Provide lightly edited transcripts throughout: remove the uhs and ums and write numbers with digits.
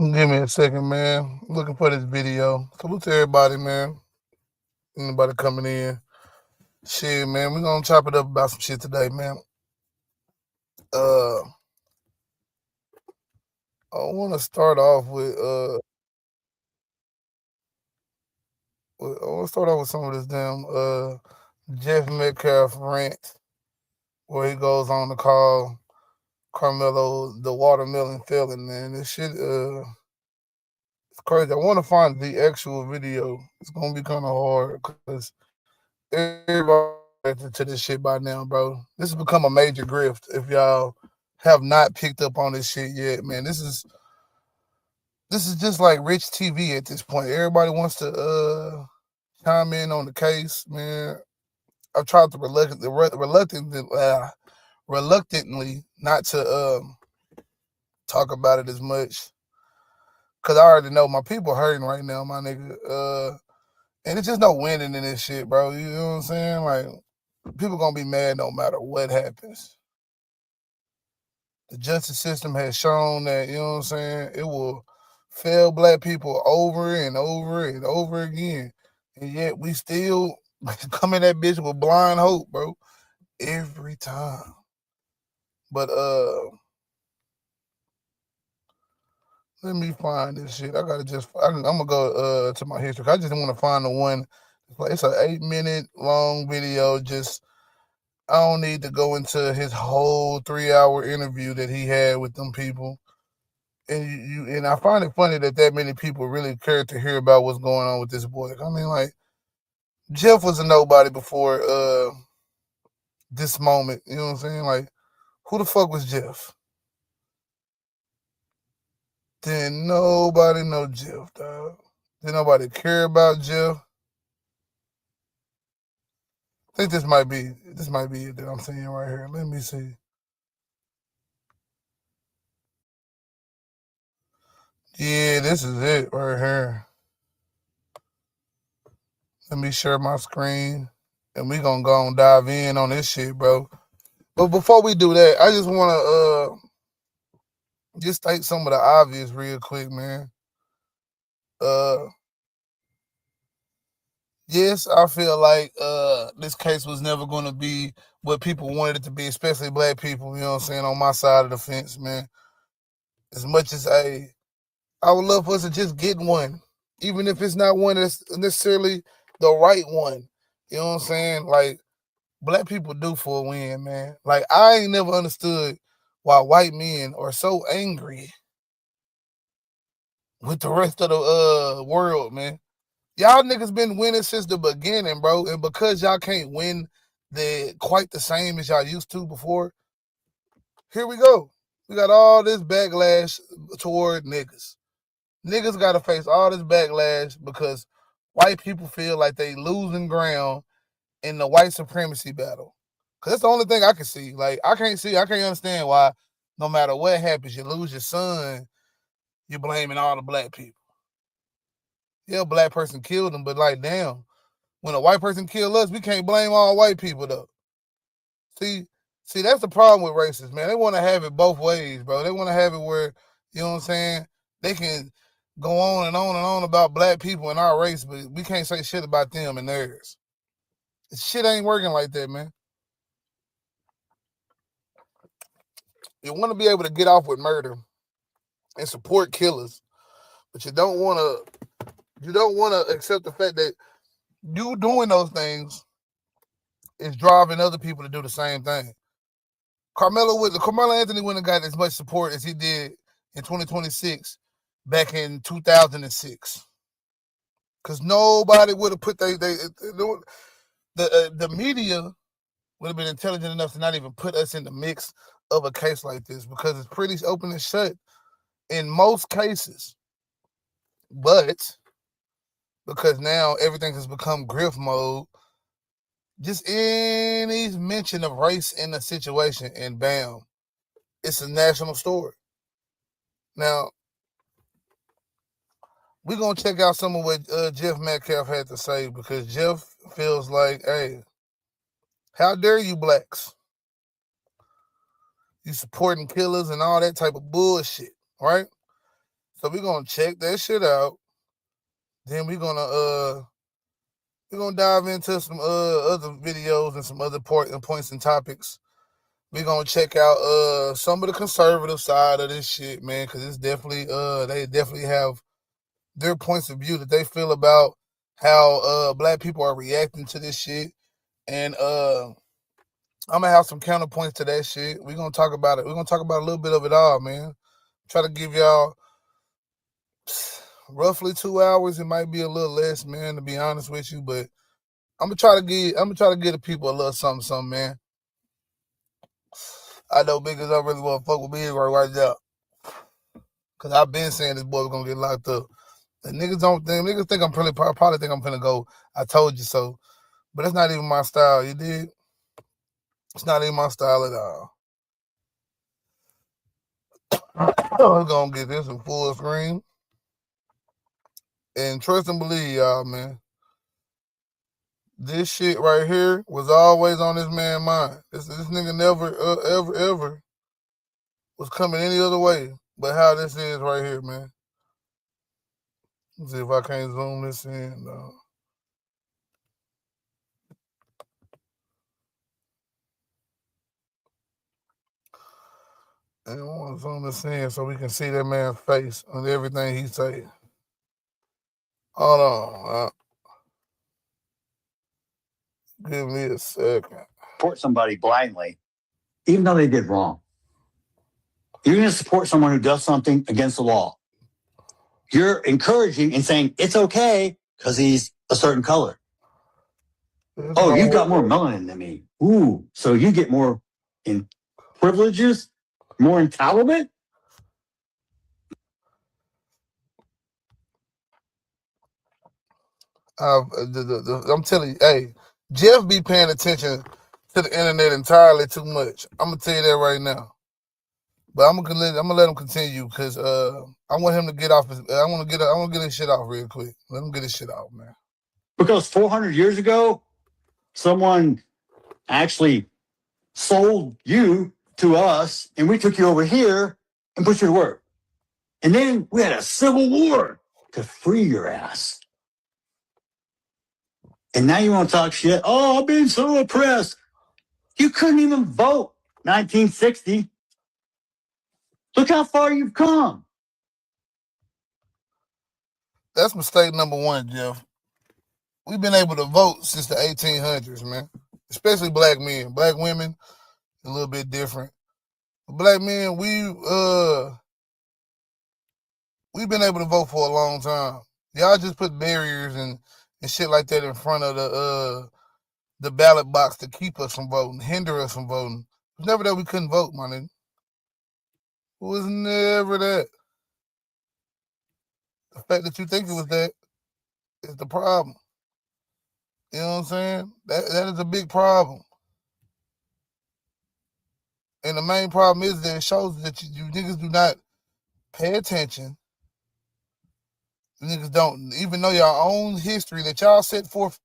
Give me a second, man. Looking for this video. Salute to everybody, man. Anybody coming in? Shit, man. We're gonna chop it up about some shit today, man. Uh I wanna start off with some of this damn Jeff Metcalf rant where he goes on to call Carmelo the watermelon felon, man. This shit it's crazy. I wanna find the actual video. It's gonna be kinda hard because everybody to this shit by now, bro. This has become a major grift. If y'all have not picked up on this shit yet, man, this is just like rich TV at this point. Everybody wants to chime in on the case, man. I've tried to reluctantly not to talk about it as much because I already know my people hurting right now, my nigga. And it's just no winning in this shit, bro. You know what I'm saying? Like, people gonna be mad no matter what happens. The justice system has shown that, you know what I'm saying, it will fail black people over and over and over again. And yet we still come in that bitch with blind hope, bro. Every time. But let me find this shit. I'm gonna go to my history. I just want to find the one. It's an 8-minute long video. Just I don't need to go into his whole 3-hour interview that he had with them people. And I find it funny that many people really care to hear about what's going on with this boy. I mean, like, Jeff was a nobody before this moment. You know what I'm saying? Like, who the fuck was Jeff? Didn't nobody know Jeff, dog. Didn't nobody care about Jeff. I think this might be it that I'm seeing right here. Let me see. Yeah, this is it right here. Let me share my screen, and we gonna go and dive in on this shit, bro. But before we do that, I just wanna just state some of the obvious real quick, man. Yes, I feel like this case was never gonna be what people wanted it to be, especially black people, you know what I'm saying, on my side of the fence, man. As much as I would love for us to just get one, even if it's not one that's necessarily the right one. You know what I'm saying? Like, black people do for a win, man. Like, I ain't never understood why white men are so angry with the rest of the world, man. Y'all niggas been winning since the beginning, bro. And because y'all can't win quite the same as y'all used to before, here we go. We got all this backlash toward niggas. Niggas got to face all this backlash because white people feel like they losing ground in the white supremacy battle. Cause that's the only thing I can see. Like, I can't understand why no matter what happens, you lose your son, you're blaming all the black people. Yeah, a black person killed him, but like, damn, when a white person kill us, we can't blame all white people though. See, that's the problem with racists, man. They want to have it both ways, bro. They want to have it where, you know what I'm saying, they can go on and on and on about black people and our race, but we can't say shit about them and theirs. Shit ain't working like that, man. You want to be able to get off with murder and support killers, but you don't want to accept the fact that you doing those things is driving other people to do the same thing. Carmelo Anthony wouldn't have got as much support as he did in 2026 back in 2006. Because nobody would have put the media would have been intelligent enough to not even put us in the mix of a case like this because it's pretty open and shut in most cases. But because now everything has become grift mode, just any mention of race in the situation and bam, it's a national story. Now, we're going to check out some of what Jeff Metcalf had to say because Jeff feels like, hey, how dare you blacks? You supporting killers and all that type of bullshit, right? So we're gonna check that shit out. Then we're gonna dive into some other videos and some other points and topics. We're gonna check out some of the conservative side of this shit, man, because it's definitely they definitely have their points of view that they feel about how black people are reacting to this shit. And I'm gonna have some counterpoints to that shit. We're gonna talk about it. We're gonna talk about a little bit of it all, man. Try to give y'all roughly 2 hours. It might be a little less, man, to be honest with you, but I'm gonna try to give the people a little something, man. I know niggas don't really want to fuck with me right now, cause I've been saying this boy was gonna get locked up. The niggas think I'm probably think I'm finna go. I told you so, but it's not even my style. You did? It's not even my style at all. I'm gonna get this in full screen, and trust and believe, y'all, man. This shit right here was always on this man's mind. This nigga never, ever was coming any other way but how this is right here, man. Let's see if I can't zoom this in. And I want to zoom this in so we can see that man's face on everything he say. Hold on. Give me a second. Support somebody blindly, even though they did wrong. You're going to support someone who does something against the law. You're encouraging and saying it's okay because he's a certain color. Oh, you've got more melanin than me. Ooh, so you get more in privileges, more entitlement? I'm telling you, hey, Jeff be paying attention to the internet entirely too much. I'm gonna tell you that right now. But I'm gonna let him continue because I want him to get off his. I want to get his shit off real quick. Let him get his shit off, man. Because 400 years ago, someone actually sold you to us, and we took you over here and put you to work. And then we had a civil war to free your ass. And now you want to talk shit. Oh, I've been so oppressed. You couldn't even vote 1960. Look how far you've come. That's mistake number one, Jeff. We've been able to vote since the 1800s, man. Especially black men. Black women, a little bit different. Black men, we've been able to vote for a long time. Y'all just put barriers and shit like that in front of the ballot box to keep us from voting, hinder us from voting. It was never that we couldn't vote, my nigga. It was never that. The fact that you think it was that is the problem. You know what I'm saying? That is a big problem. And the main problem is that it shows that you niggas do not pay attention. You niggas don't even know your own history that y'all set forth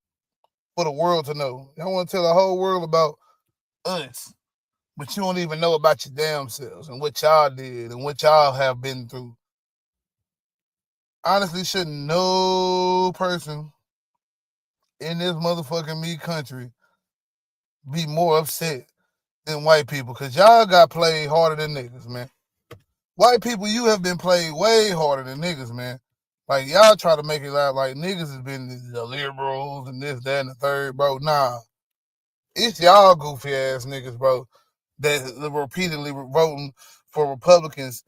for the world to know. Y'all want to tell the whole world about us, but you don't even know about your damn selves and what y'all did and what y'all have been through. Honestly, shouldn't no person in this motherfucking me country be more upset than white people, because y'all got played harder than niggas, man. White people, you have been played way harder than niggas, man. Like, y'all try to make it out like niggas has been the liberals and this, that, and the third, bro. Nah. It's y'all goofy ass niggas, bro, that repeatedly voting for Republicans,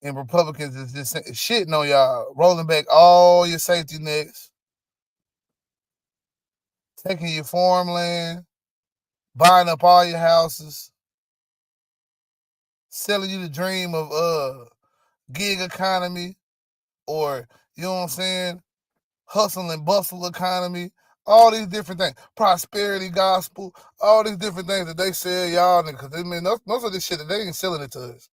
and Republicans is just shitting on y'all, rolling back all your safety nets, taking your farmland, buying up all your houses, selling you the dream of gig economy, or, you know what I'm saying, hustle and bustle economy, all these different things, prosperity gospel, all these different things that they sell y'all, because I mean, most of this shit that they ain't selling it to us.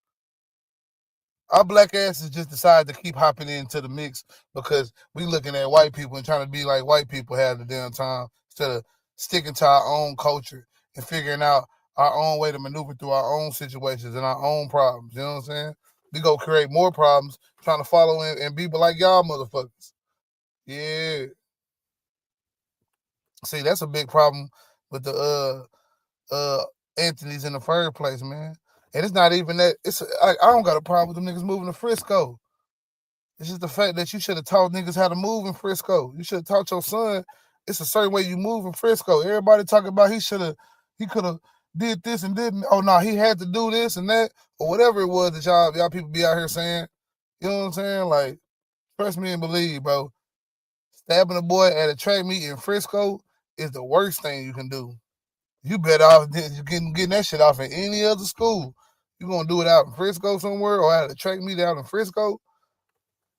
Our black asses just decided to keep hopping into the mix because we looking at white people and trying to be like white people have the damn time, instead of sticking to our own culture and figuring out our own way to maneuver through our own situations and our own problems. You know what I'm saying? We go create more problems trying to follow and be like y'all motherfuckers. Yeah. See, that's a big problem with the Anthony's in the first place, man. And it's not even that. I don't got a problem with them niggas moving to Frisco. It's just the fact that you should have taught niggas how to move in Frisco. You should have taught your son it's a certain way you move in Frisco. Everybody talking about he could have did this and didn't. Oh no, he had to do this and that or whatever it was that y'all people be out here saying. You know what I'm saying? Like, trust me and believe, bro. Stabbing a boy at a track meet in Frisco is the worst thing you can do. You better off getting that shit off in any other school. You gonna do it out in Frisco somewhere or at a track meet out in Frisco?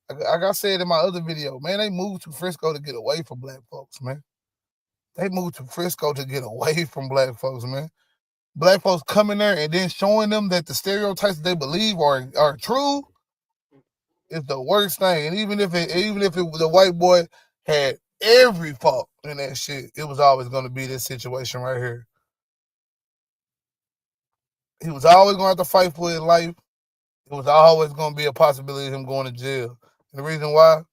Like I said in my other video, man, they moved to Frisco to get away from black folks, man. They moved to Frisco to get away from black folks, man. Black folks coming there and then showing them that the stereotypes that they believe are true is the worst thing. And even if the white boy had every fault in that shit, it was always going to be this situation right here. He was always going to have to fight for his life. It was always going to be a possibility of him going to jail. And the reason why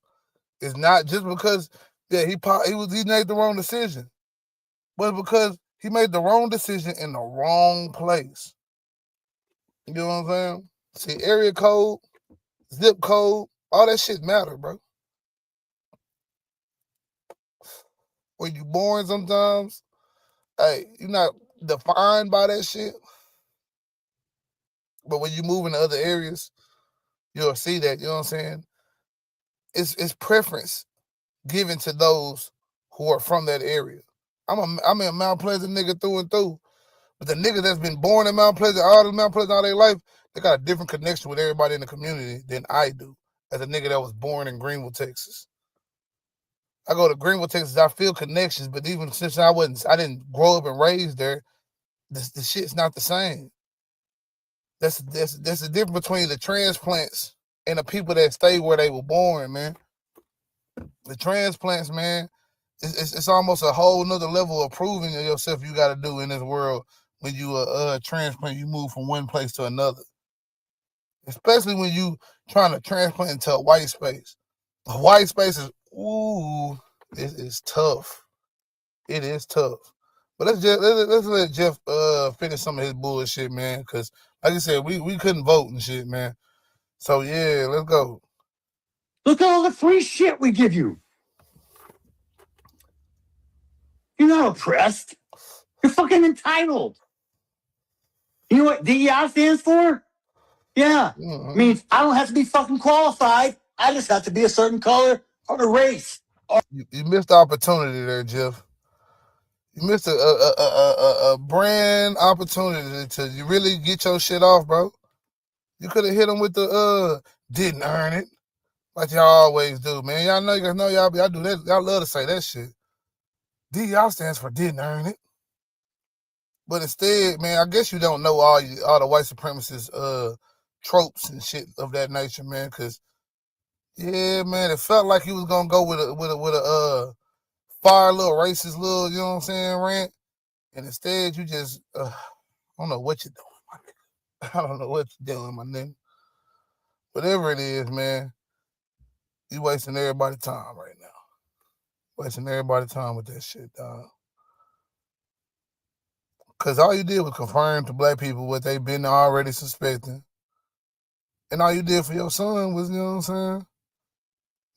is not just because he made the wrong decision, but because he made the wrong decision in the wrong place. You know what I'm saying? See, area code, zip code, all that shit matter, bro. When you born sometimes, hey, you're not defined by that shit. But when you move into other areas, you'll see that, you know what I'm saying? It's preference given to those who are from that area. I'm a Mount Pleasant nigga through and through. But the niggas that's been born in Mount Pleasant, all their life, they got a different connection with everybody in the community than I do as a nigga that was born in Greenville, Texas. I go to Greenville, Texas, I feel connections, but even since I didn't grow up and raised there, the shit's not the same. That's the difference between the transplants and the people that stay where they were born, man. The transplants, man, it's almost a whole nother level of proving yourself you got to do in this world when you transplant. You move from one place to another, especially when you trying to transplant into a white space. A white space is it's tough. It is tough. But let's let Jeff finish some of his bullshit, man. Because like I said, we couldn't vote and shit, man. So yeah, let's go. Look at all the free shit we give you. You're not oppressed. You're fucking entitled. You know what DEI stands for? Yeah. Mm-hmm. Means I don't have to be fucking qualified. I just have to be a certain color or a race. You missed the opportunity there, Jeff. You missed a brand opportunity to really get your shit off, bro. You could have hit him with the didn't earn it, like y'all always do, man. Y'all know y'all do that. Y'all love to say that shit. DEI stands for didn't earn it. But instead, man, I guess you don't know all the white supremacist tropes and shit of that nature, man. Cause yeah, man, it felt like he was gonna go with a fire little racist little, you know what I'm saying, rant. And instead, you just I don't know what you're doing, my nigga. I don't know what you're doing, my nigga. Whatever it is, man, you wasting everybody's time right now. Wasting everybody's time with that shit, dog. Because all you did was confirm to black people what they've been already suspecting. And all you did for your son was, you know what I'm saying,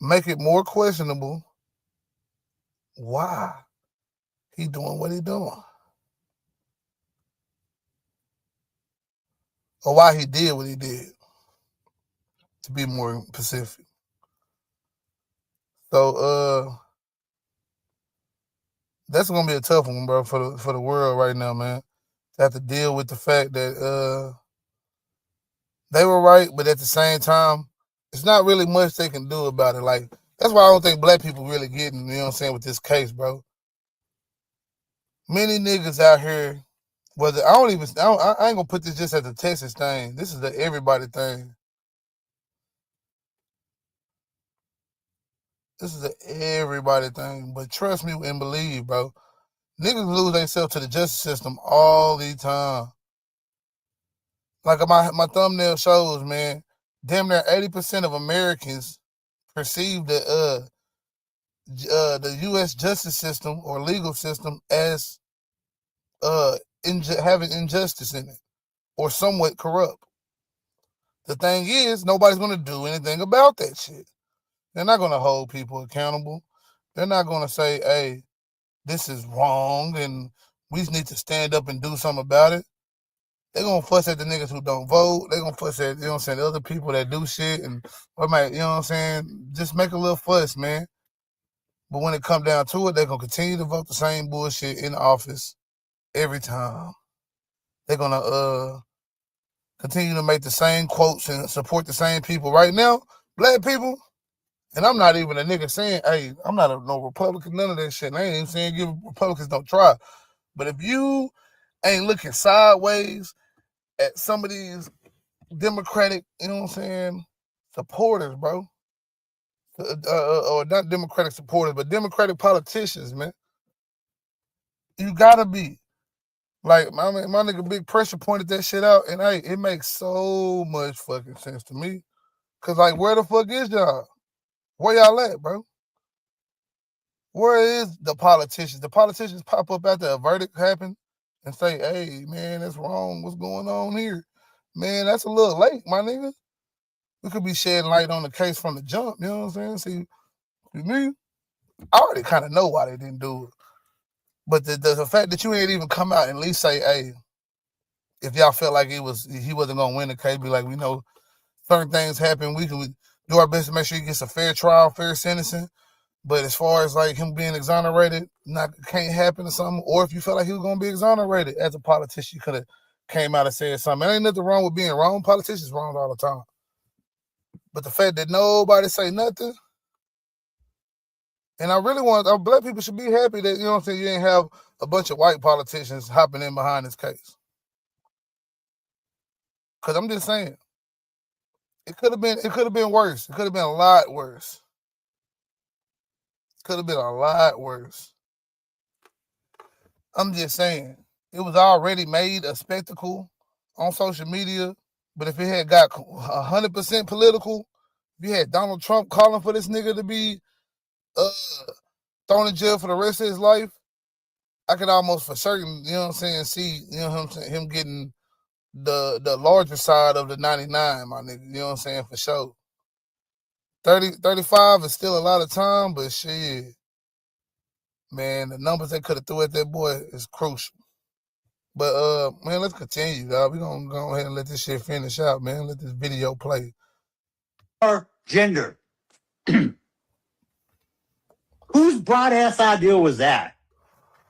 make it more questionable why he doing what he doing. Or why he did what he did, to be more specific. So that's gonna be a tough one, bro, for the world right now, man. To have to deal with the fact that they were right, but at the same time, it's not really much they can do about it. Like, that's why I don't think black people really getting, you know what I'm saying, with this case, bro. Many niggas out here, whether I ain't gonna put this just as a Texas thing. This is the everybody thing. This is the everybody thing. But trust me and believe, bro. Niggas lose themselves to the justice system all the time. Like my thumbnail shows, man. damn near 80% of Americans perceive the U.S. justice system or legal system as having injustice in it or somewhat corrupt. The thing is, nobody's going to do anything about that shit. They're not going to hold people accountable. They're not going to say, hey, this is wrong and we just need to stand up and do something about it. They're going to fuss at the niggas who don't vote. They're going to fuss at, you know what I'm saying, the other people that do shit and, or might, you know what I'm saying, just make a little fuss, man. But when it come down to it, they're going to continue to vote the same bullshit in office every time. They're going to continue to make the same quotes and support the same people. Right now, black people, and I'm not even a nigga saying, hey, I'm not no Republican, none of that shit. I ain't even saying give Republicans don't try. But if you ain't looking sideways at some of these Democratic, you know what I'm saying, supporters, bro, or not Democratic supporters, but Democratic politicians, man, you gotta be. Like, my nigga Big Pressure pointed that shit out, and hey, it makes so much fucking sense to me. Cause like, where the fuck is y'all? Where y'all at, bro? Where is the politicians? The politicians pop up after a verdict happened and say, hey, man, that's wrong. What's going on here? Man, that's a little late, my nigga. We could be shedding light on the case from the jump, you know what I'm saying? See, me, I already kind of know why they didn't do it. But the fact that you ain't even come out and at least say, hey, if y'all felt like he wasn't gonna win the case, be like, we know certain things happen. We can do our best to make sure he gets a fair trial, fair sentencing. But as far as like him being exonerated, can't happen or something. Or if you felt like he was gonna be exonerated as a politician, you could have came out and said something. There ain't nothing wrong with being wrong. Politicians wrong all the time. But the fact that nobody say nothing, and I really want black people should be happy that, you know what I'm saying, you ain't have a bunch of white politicians hopping in behind this case. Cause I'm just saying, it could have been worse. It could have been a lot worse. Could have been a lot worse. I'm just saying, it was already made a spectacle on social media. But if it had got 100% political, if you had Donald Trump calling for this nigga to be thrown in jail for the rest of his life, I could almost for certain, you know what I'm saying, see, you know what I'm saying, him getting the larger side of the 99, my nigga, you know what I'm saying, for sure. 35 is still a lot of time, but shit, man, the numbers they could have threw at that boy is crucial. But man, let's continue, dog. We're gonna go ahead and let this shit finish out, man. Let this video play. Our gender. Whose broad ass idea was that?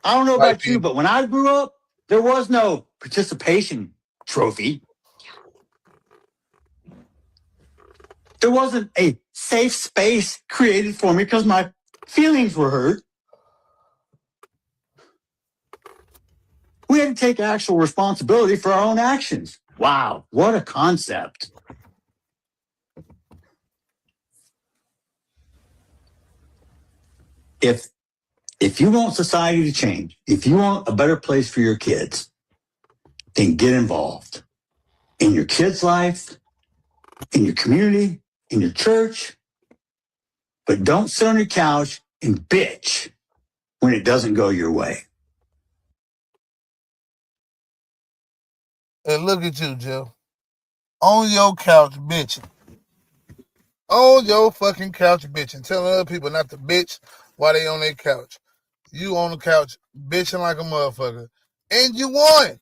I don't know about you, but when I grew up, there was no participation trophy. There wasn't a safe space created for me because my feelings were hurt. We had to take actual responsibility for our own actions. Wow, what a concept. If you want society to change, if you want a better place for your kids, then get involved in your kid's life, in your community, in your church. But don't sit on your couch and bitch when it doesn't go your way. And look at you, Joe. On your couch bitching. On your fucking couch bitching. Telling other people not to bitch while they on their couch. You on the couch bitching like a motherfucker. And you won.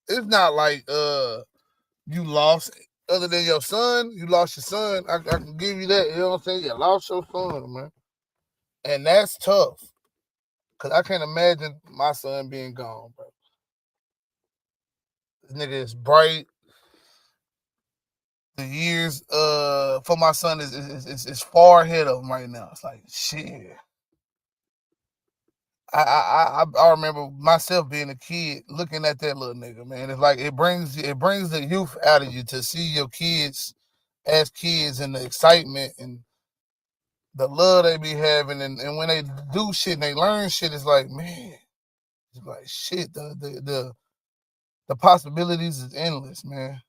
It's not like you lost. Other than your son, you lost your son. I can give you that. You know what I'm saying? You lost your son, man. And that's tough. Because I can't imagine my son being gone, bro. This nigga is bright. The years for my son is far ahead of him right now. It's like, shit. I remember myself being a kid looking at that little nigga, man. It's like it brings the youth out of you to see your kids as kids and the excitement and the love they be having, and when they do shit and they learn shit, it's like, man, it's like shit. The possibilities is endless, man.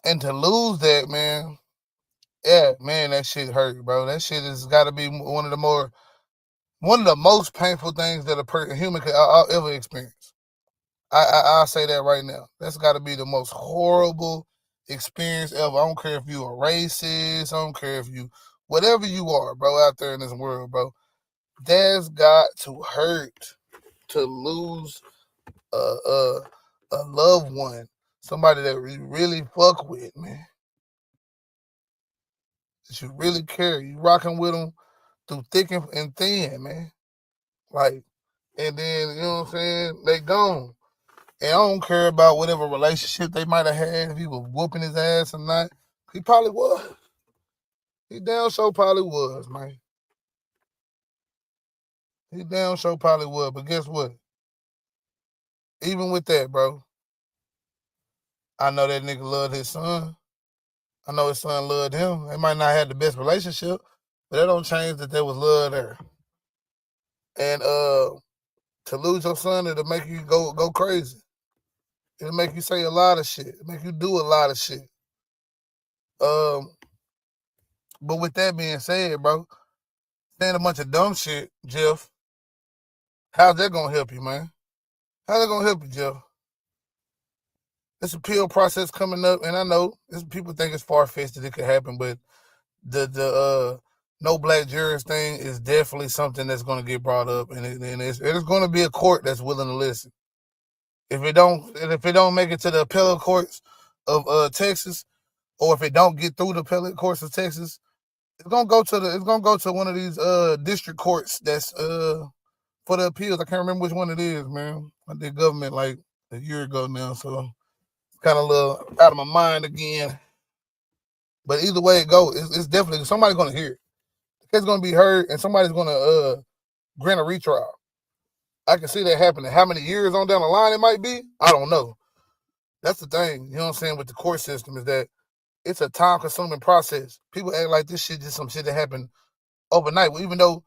And to lose that, man, yeah, man, that shit hurt, bro. That shit has got to be one of the most painful things that a human could ever experience. I'll say that right now. That's got to be the most horrible experience ever. I don't care if you a racist. I don't care if you, whatever you are, bro, out there in this world, bro. That's got to hurt to lose a loved one, somebody that you really fuck with, man. That you really care. You rocking with them through thick and thin, man. Like, and then, you know what I'm saying? They gone. And I don't care about whatever relationship they might have had, if he was whooping his ass or not. He probably was. He damn sure probably was, man. He damn sure probably was. But guess what? Even with that, bro, I know that nigga loved his son. I know his son loved him. They might not have the best relationship, but that don't change that there was love there. And to lose your son, it'll make you go crazy. It'll make you say a lot of shit. It'll make you do a lot of shit. But with that being said, bro, saying a bunch of dumb shit, Jeff, how's that gonna help you, man? How's that gonna help you, Jeff? This appeal process coming up, and I know people think it's far fetched that it could happen, but the no black jurors thing is definitely something that's going to get brought up, and it's going to be a court that's willing to listen. If it don't make it to the appellate courts of Texas, or if it don't get through the appellate courts of Texas, it's gonna go to one of these district courts that's for the appeals. I can't remember which one it is, man. I did government like a year ago now, so it's kind of a little out of my mind again. But either way it goes, it's definitely somebody's gonna hear it. The case gonna be heard, and somebody's gonna grant a retrial. I can see that happening. How many years on down the line it might be, I don't know. That's the thing, you know what I'm saying, with the court system is that it's a time-consuming process. People act like this shit just some shit that happened overnight. Well, even though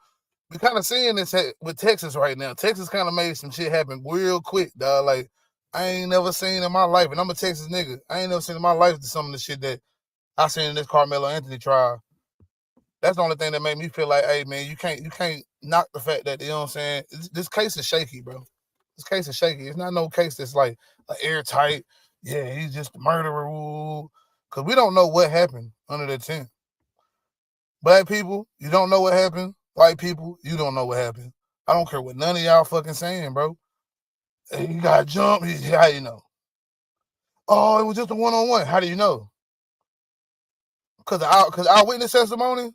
we're kind of seeing this with Texas right now. Texas kind of made some shit happen real quick, dog. Like, I ain't never seen in my life, and I'm a Texas nigga, I ain't never seen in my life some of the shit that I seen in this Carmelo Anthony trial. That's the only thing that made me feel like, hey, man, you can't knock the fact that, you know what I'm saying, this case is shaky, bro. This case is shaky. It's not no case that's like airtight. Yeah, he's just a murderer. Because we don't know what happened under the tent. Black people, you don't know what happened. White people, you don't know what happened. I don't care what none of y'all fucking saying, bro. Hey, you got jumped. How you know? Oh, it was just a one-on-one. How do you know? Because our witness testimony,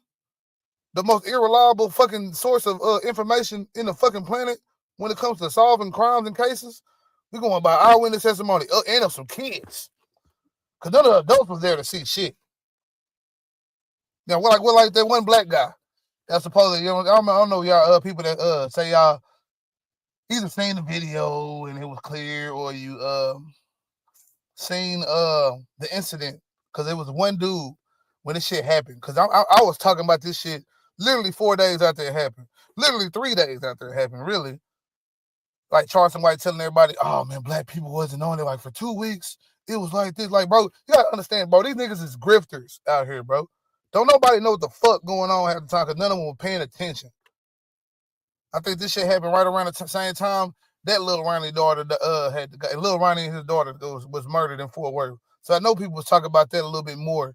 the most irreliable fucking source of information in the fucking planet when it comes to solving crimes and cases. We're going by eyewitness testimony and of some kids. Because none of the adults was there to see shit. Now, what like that one black guy that's supposedly, you know, I don't know y'all people that say y'all either seen the video and it was clear, or you seen the incident, because it was one dude when this shit happened. Because I was talking about this shit literally 4 days after it happened, literally 3 days after it happened, really. Like Charleston White telling everybody, oh man, black people wasn't on it like for 2 weeks. It was like this. Like, bro, you gotta understand, bro, these niggas is grifters out here, bro. Don't nobody know what the fuck going on half the time, because none of them were paying attention. I think this shit happened right around the same time that Lil Ronnie daughter Lil Ronnie and his daughter was murdered in Fort Worth. So I know people was talking about that a little bit more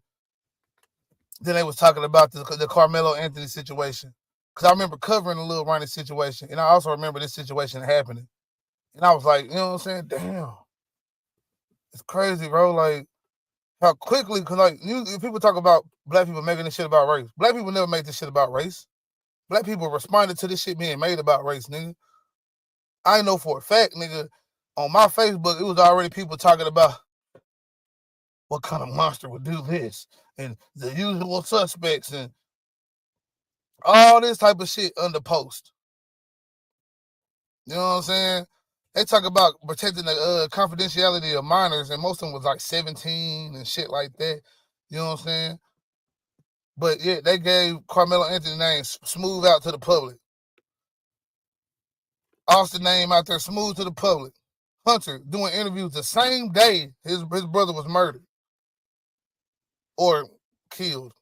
than they was talking about the Carmelo Anthony situation. Because I remember covering the Lil Ronnie situation, and I also remember this situation happening. And I was like, you know what I'm saying? Damn. It's crazy, bro. Like, how quickly, because like, people talk about black people making this shit about race. Black people never made this shit about race. Black people responded to this shit being made about race, nigga. I know for a fact, nigga, on my Facebook, it was already people talking about what kind of monster would do this, and the usual suspects, and all this type of shit under post. You know what I'm saying? They talk about protecting the confidentiality of minors, and most of them was like 17 and shit like that. You know what I'm saying? But yeah, they gave Carmelo Anthony name smooth out to the public. Austin name out there smooth to the public. Hunter doing interviews the same day his brother was murdered. or killed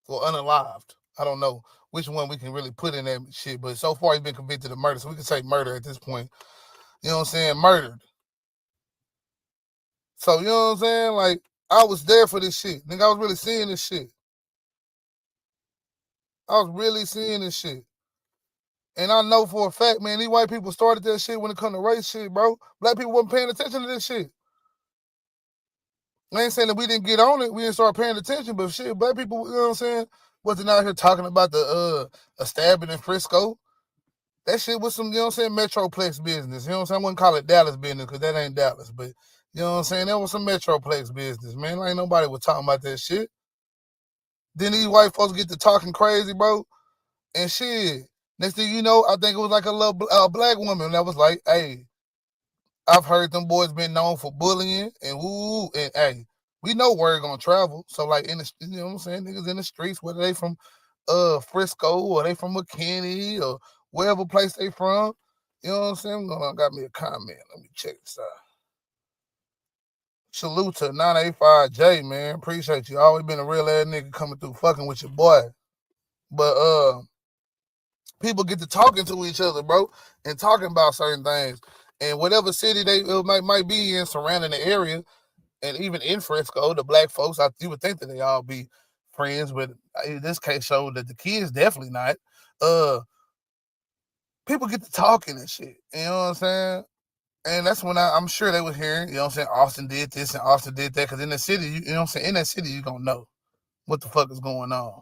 or unalived. I don't know which one we can really put in that shit, but so far he's been convicted of murder, so we can say murder at this point. You know what I'm saying? Murdered. So, you know what I'm saying? Like, I was there for this shit. Nigga, I was really seeing this shit. I was really seeing this shit. And I know for a fact, man, these white people started that shit when it come to race shit, bro. Black people wasn't paying attention to this shit. I ain't saying that we didn't get on it. We didn't start paying attention, but shit, black people, you know what I'm saying, wasn't out here talking about the a stabbing in Frisco. That shit was some, you know what I'm saying, Metroplex business. You know what I'm saying? I wouldn't call it Dallas business because that ain't Dallas. But, you know what I'm saying? That was some Metroplex business, man. Like, nobody was talking about that shit. Then these white folks get to talking crazy, bro. And shit, next thing you know, I think it was like a little black woman that was like, hey, I've heard them boys been known for bullying and woo, and hey, we know word gonna travel. So like in the, you know what I'm saying, niggas in the streets, whether they from Frisco or they from McKinney or wherever place they from, you know what I'm saying? Got me a comment. Let me check this out. Salute to 985J, man. Appreciate you. Always been a real ass nigga coming through fucking with your boy. But people get to talking to each other, bro, and talking about certain things. And whatever city they might be in surrounding the area, and even in Frisco, the black folks, you would think that they all be friends, but in this case showed that the kids definitely not. People get to talking and shit. You know what I'm saying? And that's when I'm sure they were hearing, you know what I'm saying, Austin did this and Austin did that. Because in the city, you know what I'm saying, in that city, you're going to know what the fuck is going on.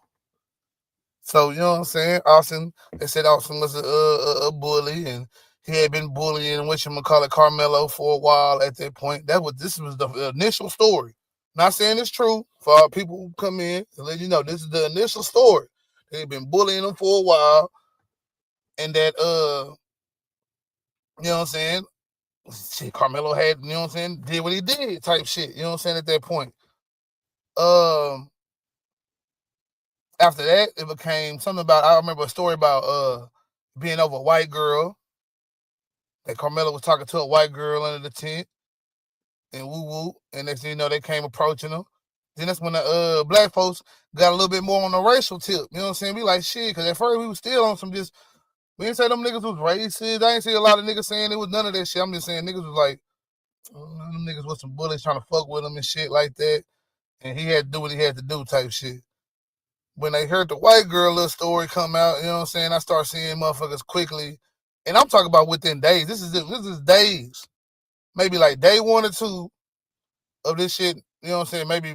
So, you know what I'm saying? Austin, they said Austin was a bully, and he had been bullying whatchamacallit Carmelo for a while at that point. This was the initial story. Not saying it's true for our people who come in to let you know this is the initial story. They've been bullying him for a while, and that you know what I'm saying? Shit, Carmelo had, you know what I'm saying, did what he did type shit, you know what I'm saying, at that point. After that, it became something about, I remember a story about being over a white girl. That Carmelo was talking to a white girl under the tent and woo. And next thing you know, they came approaching him. Then that's when the black folks got a little bit more on the racial tip. You know what I'm saying? We like shit, because at first we was still on some just, we didn't say them niggas was racist. I ain't see a lot of niggas saying it was none of that shit. I'm just saying niggas was like, them niggas was some bullies trying to fuck with him and shit like that. And he had to do what he had to do type shit. When they heard the white girl little story come out, you know what I'm saying, I start seeing motherfuckers quickly. And I'm talking about within days. This is days. Maybe like day 1 or 2 of this shit, you know what I'm saying, maybe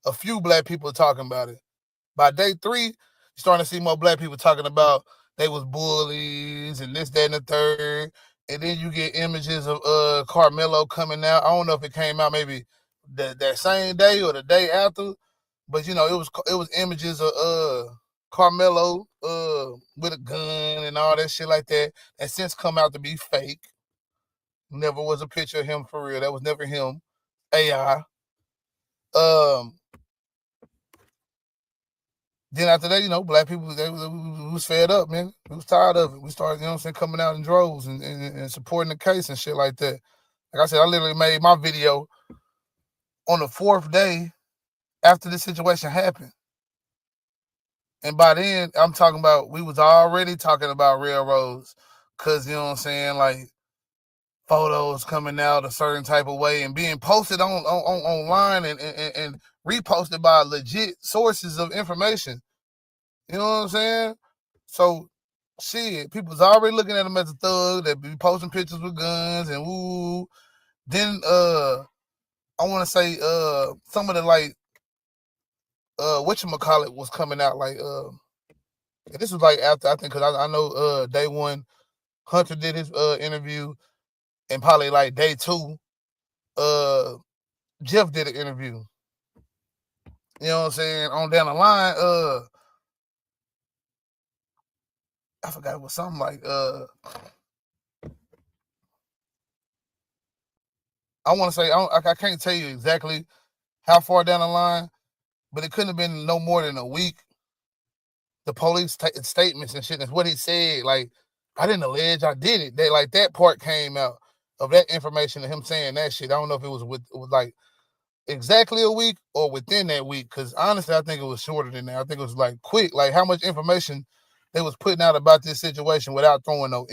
a few black people talking about it. By day 3, you're starting to see more black people talking about they was bullies and this, that, and the third. And then you get images of Carmelo coming out. I don't know if it came out maybe that same day or the day after, but you know, it was images of Carmelo with a gun and all that shit like that, and since come out to be fake. Never was a picture of him for real. That was never him. AI. Then after that, you know, black people, we was fed up, man. We was tired of it. We started, you know what I'm saying, coming out in droves and supporting the case and shit like that. Like I said, I literally made my video on the 4th day after this situation happened. And by then, I'm talking about, we was already talking about railroads. Because, you know what I'm saying, like, photos coming out a certain type of way and being posted online and reposted by legit sources of information. You know what I'm saying? So, shit, people's already looking at him as a thug that be posting pictures with guns and woo. Then, I want to say, some of the, like, whatchamacallit was coming out, like, this was, like, after, I think, because I know day 1, Hunter did his interview, and probably, like, day 2, Jeff did an interview. You know what I'm saying? On down the line, I forgot, it was something like I want to say, I can't tell you exactly how far down the line, but it couldn't have been no more than a week. The police statements and shit, that's what he said. Like, I didn't allege I did it. That part came out of that information of him saying that shit. I don't know if it was with like exactly a week or within that week? Because honestly, I think it was shorter than that. I think it was like quick. Like how much information they was putting out about this situation without throwing no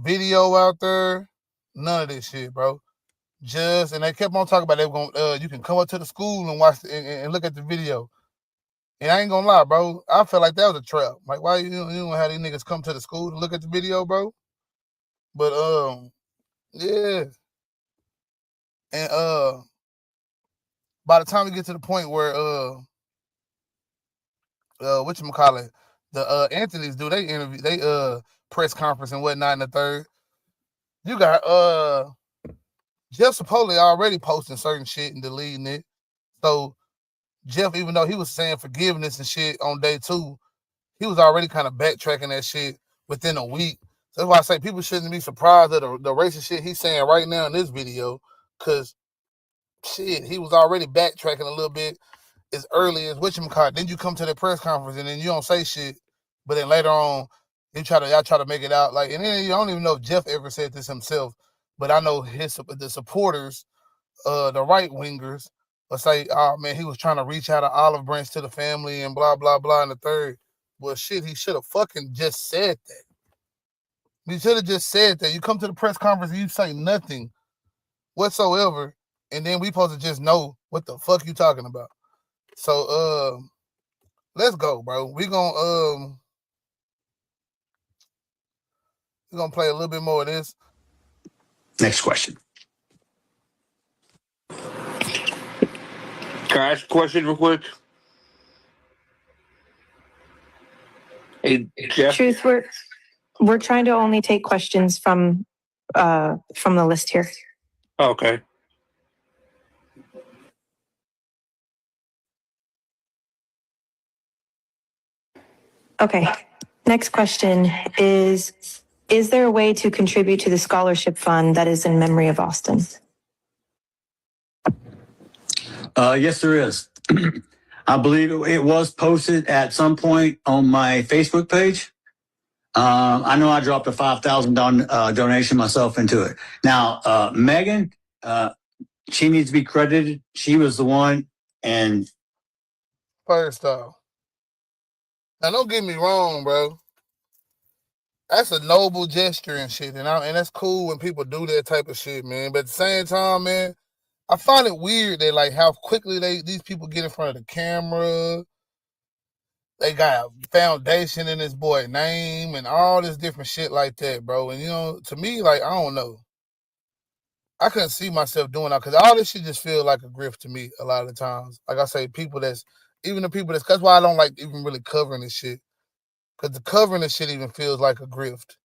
video out there. None of this shit, bro. And they kept on talking about they were going. You can come up to the school and watch and look at the video. And I ain't gonna lie, bro. I felt like that was a trap. Like, why you don't have these niggas come to the school to look at the video, bro? But yeah. And by the time we get to the point where whatchamacallit, the Anthony's do they interview, they press conference and whatnot in the third. You got Jeff Sapoli already posting certain shit and deleting it. So Jeff, even though he was saying forgiveness and shit on day 2, he was already kind of backtracking that shit within a week. So that's why I say people shouldn't be surprised at the racist shit he's saying right now in this video, because shit, he was already backtracking a little bit as early as whatchamacallit. Then you come to the press conference and then you don't say shit, but then later on y'all try to make it out like, and then you don't even know if Jeff ever said this himself, but I know the supporters, the right wingers, will say, "Oh man, he was trying to reach out an olive branch to the family and blah blah blah." In the third, well, shit, he should have fucking just said that. He should have just said that. You come to the press conference and you say nothing whatsoever, and then we supposed to just know what the fuck you talking about. So let's go, bro. We're gonna play a little bit more of this. Next question. Can I ask a question real quick? Hey, Jeff. Truth, we're trying to only take questions from the list here. Okay. Okay. Next question is there a way to contribute to the scholarship fund that is in memory of Austin? Yes, there is. I believe it was posted at some point on my Facebook page. I know I dropped a $5,000 donation myself into it. Now, Megan, she needs to be credited. She was the one. And first off, now don't get me wrong, bro. That's a noble gesture and shit, and that's cool when people do that type of shit, man. But at the same time, man, I find it weird that like how quickly these people get in front of the camera. They got a foundation in this boy's name and all this different shit like that, bro. And to me, like, I don't know. I couldn't see myself doing that because all this shit just feel like a grift to me a lot of the times. Like I say, that's why I don't like even really covering this shit. Because the covering this shit even feels like a grift.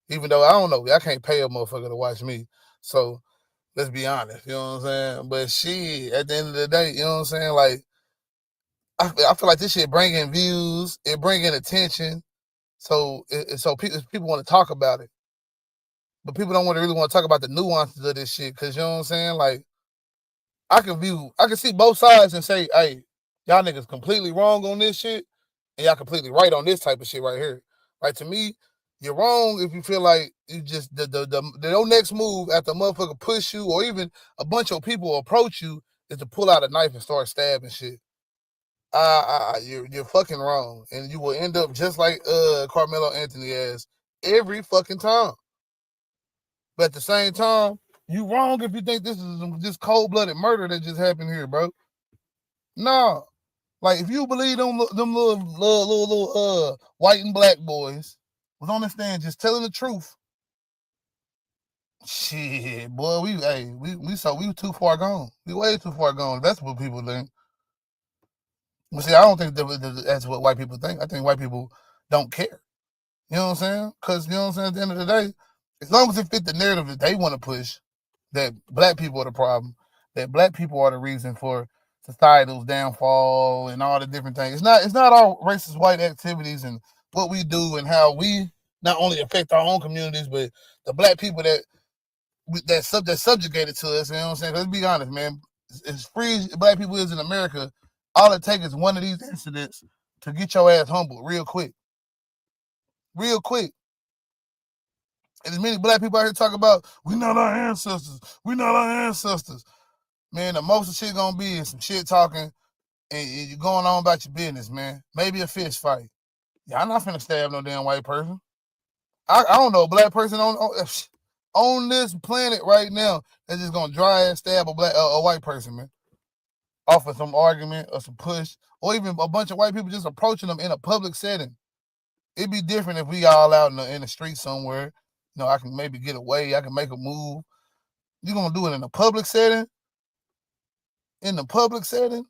Even though I don't know, I can't pay a motherfucker to watch me. So let's be honest, you know what I'm saying? But shit, at the end of the day, you know what I'm saying? Like, I feel like this shit bringing views, it bringing attention. So people want to talk about it. But people don't really want to talk about the nuances of this shit. Because, you know what I'm saying? Like, I can see both sides and say, hey, y'all niggas completely wrong on this shit. And y'all completely right on this type of shit right here. Like, to me, you're wrong if you feel like you just your next move after a motherfucker push you or even a bunch of people approach you is to pull out a knife and start stabbing shit. You're fucking wrong, and you will end up just like Carmelo Anthony has every fucking time. But at the same time, you wrong if you think this is just cold-blooded murder that just happened here, bro. Nah. Like, if you believe them little white and black boys was on the stand just telling the truth, shit, boy, we were too far gone. We way too far gone. That's what people think. But see, I don't think that's what white people think. I think white people don't care. You know what I'm saying? Because, you know what I'm saying, at the end of the day, as long as it fit the narrative that they want to push, that black people are the problem, that black people are the reason for societal's downfall and all the different things. It's not all racist white activities and what we do and how we not only affect our own communities, but the black people that's subjugated to us. You know what I'm saying? Let's be honest, man. As free as black people is in America, all it takes is one of these incidents to get your ass humbled real quick. Real quick. And as many black people out here talk about, we not our ancestors. We not our ancestors. man, the most of shit gonna be is some shit talking and you going on about your business, man. Maybe a fist fight. Y'all not finna stab no damn white person. I don't know a black person on this planet right now that's just gonna dry ass stab a white person, man. Off of some argument or some push, or even a bunch of white people just approaching them in a public setting. It'd be different if we all out in the street somewhere. You know, I can maybe get away. I can make a move. You gonna do it in a public setting? In the public setting?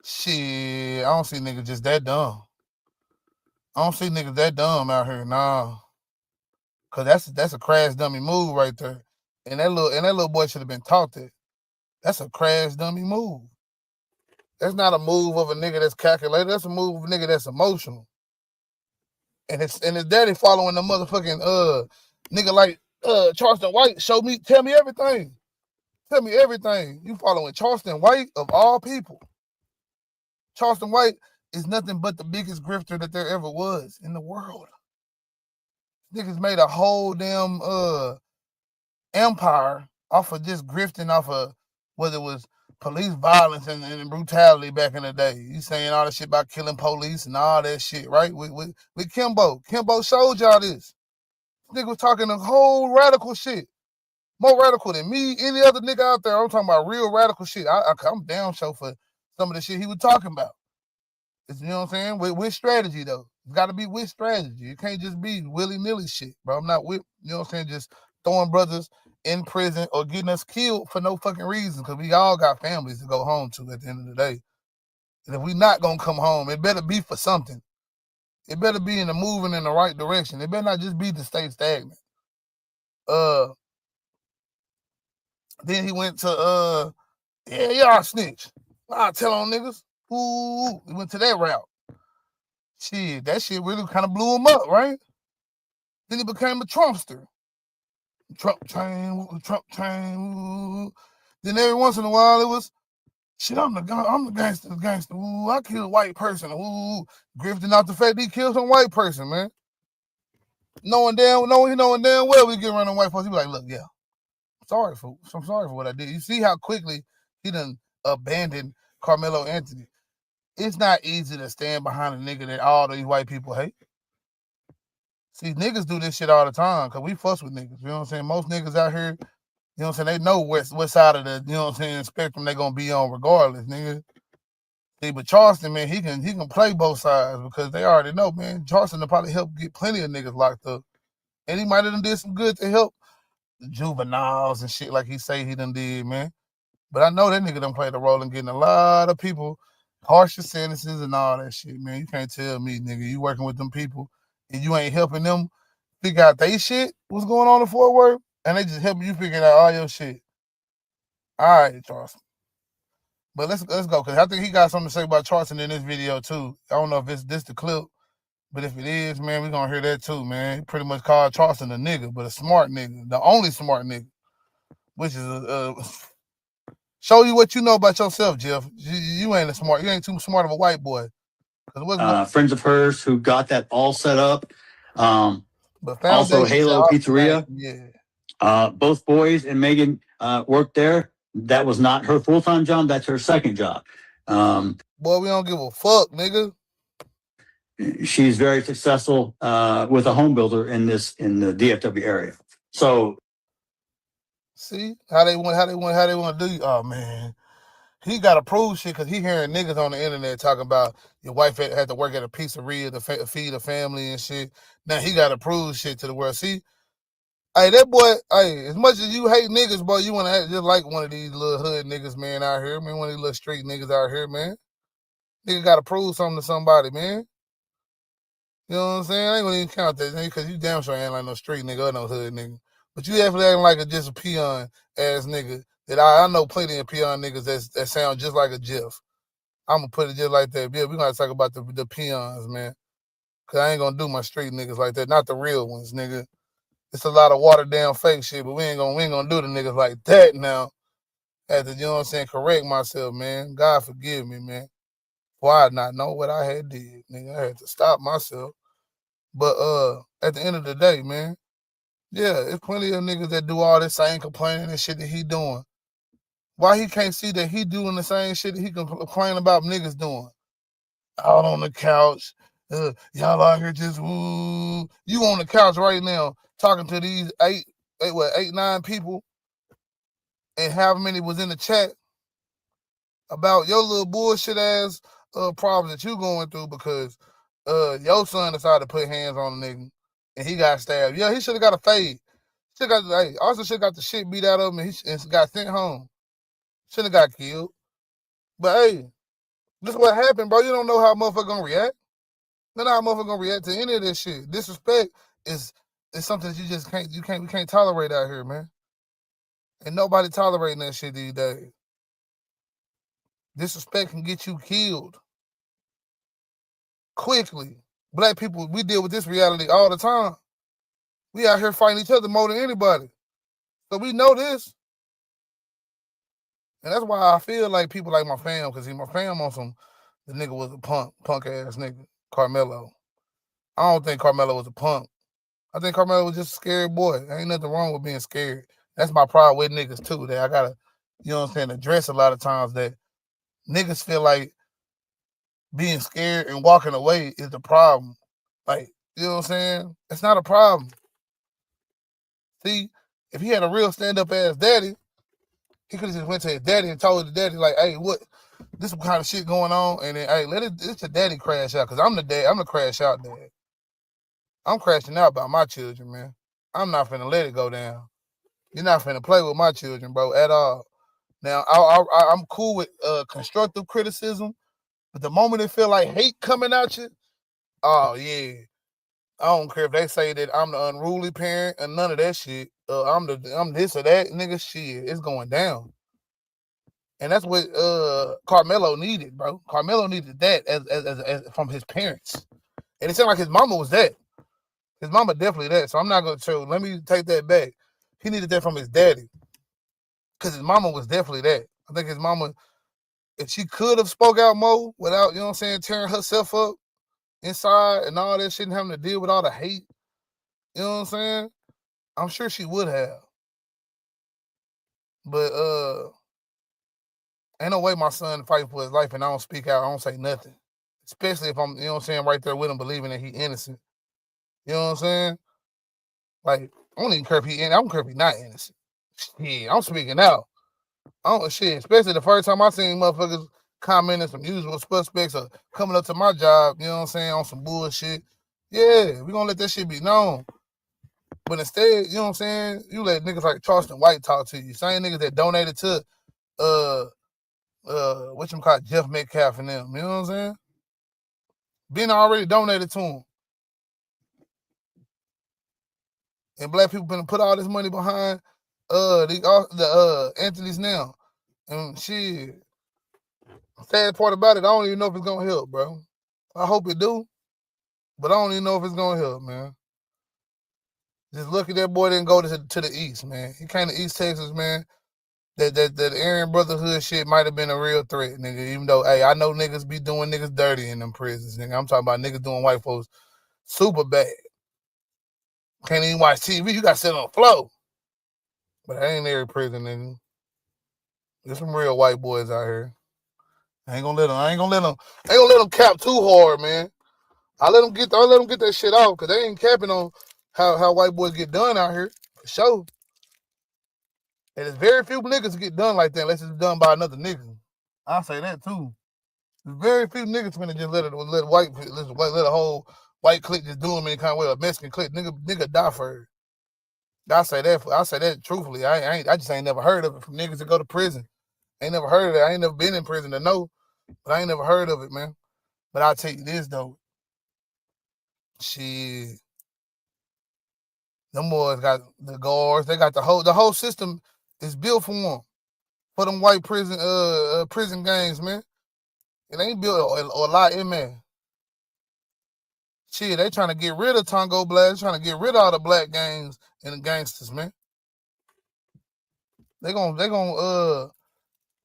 Shit, I don't see niggas just that dumb. I don't see niggas that dumb out here, nah. Cause that's a crash dummy move right there. And that little boy should have been taught that. That's a crash dummy move. That's not a move of a nigga that's calculated. That's a move of a nigga that's emotional. And his daddy following the motherfucking nigga like Charleston White. Tell me everything. Tell me everything. You following Charleston White of all people. Charleston White is nothing but the biggest grifter that there ever was in the world. Niggas made a whole damn empire off of just grifting off of whether it was police violence and brutality back in the day. You saying all that shit about killing police and all that shit, right? With Kimbo. Kimbo showed y'all this. Nigga was talking a whole radical shit. More radical than me, any other nigga out there. I'm talking about real radical shit. I'm down show for some of the shit he was talking about. You know what I'm saying? With strategy, though. It's got to be with strategy. It can't just be willy-nilly shit, bro. I'm not with, you know what I'm saying, just throwing brothers in prison or getting us killed for no fucking reason, because we all got families to go home to at the end of the day. And if we not going to come home, it better be for something. It better be in the moving in the right direction. It better not just be to stay stagnant. Then he went to, y'all snitch. I'll tell on niggas. Ooh, he went to that route. Shit, that shit really kind of blew him up, right? Then he became a Trumpster. Trump train. Then every once in a while it was, shit, I'm the gangster. Ooh, I killed a white person. Ooh, grifting out the fact that he killed some white person, man. Knowing damn well we get around on white folks. He be like, look, yeah, I'm sorry for what I did. You see how quickly he done abandoned Carmelo Anthony. It's not easy to stand behind a nigga that all these white people hate. See, niggas do this shit all the time because we fuss with niggas. You know what I'm saying? Most niggas out here, you know what I'm saying, they know what side of the, you know what I'm saying, spectrum they gonna be on regardless, nigga. See, but Charleston, man, he can play both sides because they already know, man. Charleston will probably help get plenty of niggas locked up. And he might have done did some good to help the juveniles and shit like he say he done did, man. But I know that nigga done played a role in getting a lot of people harsher sentences and all that shit, man. You can't tell me, nigga, you working with them people and you ain't helping them figure out they shit, what's going on in Fort Worth, and they just helping you figure out all your shit. All right, Charleston. But let's go, because I think he got something to say about Charleston in this video, too. I don't know if it's this the clip, but if it is, man, we're going to hear that, too, man. He pretty much called Charleston a nigga, but a smart nigga, the only smart nigga, which is show you what you know about yourself, Jeff. You ain't too smart of a white boy. Friends of hers who got that all set up. But also Halo Pizzeria. Yeah. Both boys and Megan worked there. That was not her full-time job. That's her second job. Boy, we don't give a fuck, nigga. She's very successful with a home builder in the DFW area. So see how they want to do you. Oh man, he got to prove shit because he hearing niggas on the internet talking about your wife had to work at a pizzeria to feed a family and shit. Now he got to prove shit to the world. See, hey, that boy, hey, as much as you hate niggas, boy, you want to act just like one of these little hood niggas, man, out here, man, one of these little street niggas out here, man. Nigga got to prove something to somebody, man. You know what I'm saying? I ain't gonna even count that, because you damn sure ain't like no street nigga or no hood nigga. But you definitely acting like just a peon ass nigga. That I know plenty of peon niggas that sound just like a Jeff. I'm gonna put it just like that. Yeah, we gonna talk about the peons, man. Cause I ain't gonna do my street niggas like that. Not the real ones, nigga. It's a lot of watered down fake shit, but we ain't gonna do the niggas like that now. Had to, you know what I'm saying, correct myself, man. God forgive me, man. Why I not know what I had did, nigga. I had to stop myself. But at the end of the day, man, yeah, there's plenty of niggas that do all this same complaining and shit that he doing. Why he can't see that he doing the same shit that he can complain about niggas doing? Out on the couch, y'all out here just woo. You on the couch right now talking to these 9 people, and however many was in the chat about your little bullshit ass problems that you going through because your son decided to put hands on a nigga and he got stabbed. Yeah, he should have got a fade. Also should have got the shit beat out of him and he got sent home. Shouldn't have got killed. But hey, this is what happened, bro. You don't know how a motherfucker gonna react. You don't know how a motherfucker gonna react to any of this shit. Disrespect is something that we can't tolerate out here, man. And nobody tolerating that shit these days. Disrespect can get you killed quickly. Black people, we deal with this reality all the time. We out here fighting each other more than anybody. So we know this. And that's why I feel like people like my fam, because my fam on some, the nigga was a punk ass nigga, Carmelo. I don't think Carmelo was a punk. I think Carmelo was just a scared boy. There ain't nothing wrong with being scared. That's my problem with niggas too, that I gotta, you know what I'm saying, address a lot of times that niggas feel like being scared and walking away is the problem. Like, you know what I'm saying? It's not a problem. See, if he had a real stand-up ass daddy, he could have just went to his daddy and told his daddy, like, hey, what, this kind of shit going on, and then, hey, let your daddy crash out, because I'm the dad, I'm the crash out dad. I'm crashing out by my children, man. I'm not finna let it go down. You're not finna play with my children, bro, at all. Now, I'm cool with constructive criticism, but the moment it feel like hate coming at you, oh, yeah. I don't care if they say that I'm the unruly parent and none of that shit. I'm this or that, nigga, shit. It's going down. And that's what Carmelo needed, bro. Carmelo needed that as from his parents. And it sounded like his mama was that. His mama definitely that. So I'm not going to show. Let me take that back. He needed that from his daddy. Because his mama was definitely that. I think his mama, if she could have spoke out more without, you know what I'm saying, tearing herself up inside and all that shit and having to deal with all the hate, you know what I'm saying? I'm sure she would have. But ain't no way my son fighting for his life and I don't speak out, I don't say nothing. Especially if I'm, you know what I'm saying, right there with him believing that he innocent. You know what I'm saying? Like, I don't even care if he innocent. I don't care if he not innocent. Shit, I'm speaking out. I don't shit, especially the first time I seen motherfuckers commenting some usual suspects or coming up to my job, you know what I'm saying, on some bullshit. Yeah, we gonna let that shit be known. But instead, you know what I'm saying, you let niggas like Charleston White talk to you. Same niggas that donated to whatchamacallit, Jeff Metcalf and them, you know what I'm saying? Been already donated to him. And black people been put all this money behind the Anthony's now. And shit. Sad part about it, I don't even know if it's gonna help, bro. I hope it do, but I don't even know if it's gonna help, man. Just lucky that boy didn't go to the East, man. He came to East Texas, man. That Aryan Brotherhood shit might have been a real threat, nigga. Even though, hey, I know niggas be doing niggas dirty in them prisons, nigga. I'm talking about niggas doing white folks super bad. Can't even watch TV. You got to sit on the floor. But I ain't every prison, nigga. There's some real white boys out here. I ain't gonna let them cap too hard, man. I let them get that shit off because they ain't capping on how white boys get done out here for sure. And there's very few niggas get done like that unless it's done by another nigga. I'll say that too. There's very few niggas finna just let a whole white clique just do them any kind of way, a Mexican clique. Nigga die for it. I say that truthfully. I just ain't never heard of it from niggas that go to prison. Ain't never heard of it. I ain't never been in prison to know, but I ain't never heard of it, man. But I'll tell you this though. Shit. Them boys got the guards. They got the whole system is built for them. For them white prison gangs, man. It ain't built a lot in there. Shit, they trying to get rid of Tongo Blast, trying to get rid of all the black gangs and the gangsters, man. They gonna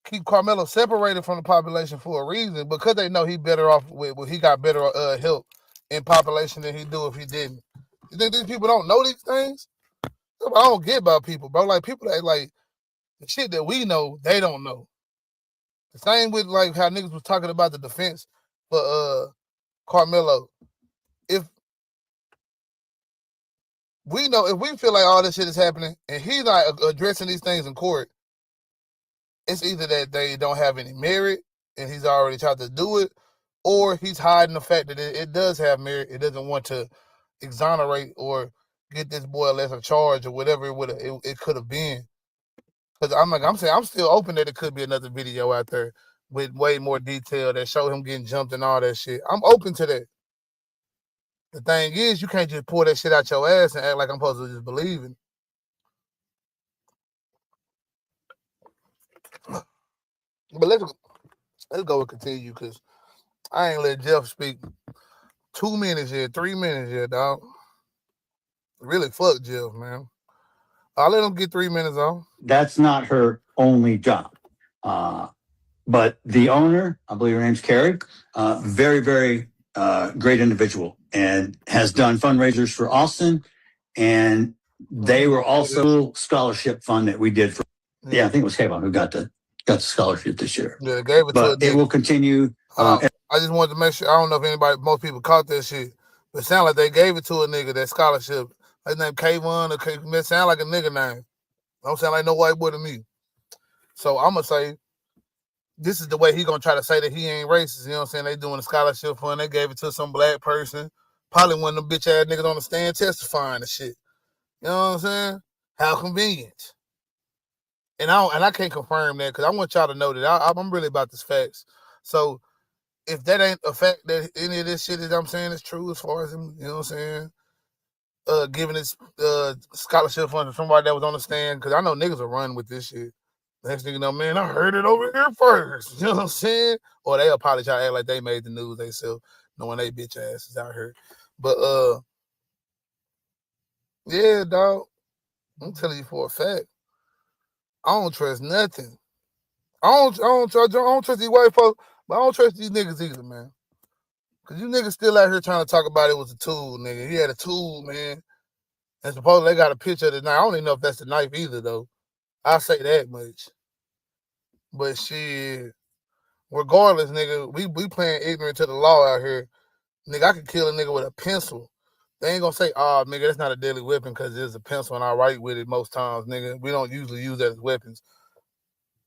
keep Carmelo separated from the population for a reason because they know he better off he got better help in population than he do if he didn't. You think these people don't know these things? That's what I don't get about people, bro. Like people that like The shit that we know, they don't know. The same with like how niggas was talking about the defense for Carmelo. If we feel like all this shit is happening and he's not addressing these things in court, it's either that they don't have any merit and he's already tried to do it, or he's hiding the fact that it does have merit. It doesn't want to exonerate or get this boy a lesser charge or whatever it could have been. Because I'm still open that it could be another video out there with way more detail that show him getting jumped and all that shit. I'm open to that. The thing is, you can't just pull that shit out your ass and act like I'm supposed to just believe it. But let's go and continue, because I ain't let Jeff speak 2 minutes yet, 3 minutes yet, dog. Really, fuck Jeff, man. I'll let him get 3 minutes on. That's not her only job. But the owner, I believe her name's Carrie, very, very great individual, and has done fundraisers for Austin. And they were also scholarship fund that we did for. Yeah, I think it was Kayvon who got the scholarship this year. Yeah, they gave it but to it will continue. I just wanted to make sure. I don't know if most people caught that shit, but it sounded like they gave it to a nigga, that scholarship. His name Kayvon, or it sound like a nigga name. Don't sound like no white boy to me. So I'm gonna say, this is the way he gonna try to say that he ain't racist. You know what I'm saying? They doing a scholarship fund. They gave it to some black person. Probably one of them bitch ass niggas on the stand testifying and shit. You know what I'm saying? How convenient. And I can't confirm that, because I want y'all to know that I'm really about this facts. So if that ain't a fact that any of this shit that I'm saying is true, as far as him, you know what I'm saying, giving this scholarship fund to somebody that was on the stand, because I know niggas will run with this shit. Next thing you know, man, I heard it over here first. You know what I'm saying? Or they apologize, act like they made the news themselves, knowing they bitch asses out here. But yeah, dog, I'm telling you for a fact, I don't trust nothing. I don't trust these white folks, but I don't trust these niggas either, man. Cause you niggas still out here trying to talk about it was a tool, nigga. He had a tool, man. And supposedly they got a picture of the knife. I don't even know if that's the knife either, though. I'll say that much. But shit, regardless, nigga, we playing ignorant to the law out here. Nigga, I could kill a nigga with a pencil. They ain't gonna say, oh, nigga, that's not a deadly weapon because it's a pencil and I write with it most times, nigga. We don't usually use that as weapons.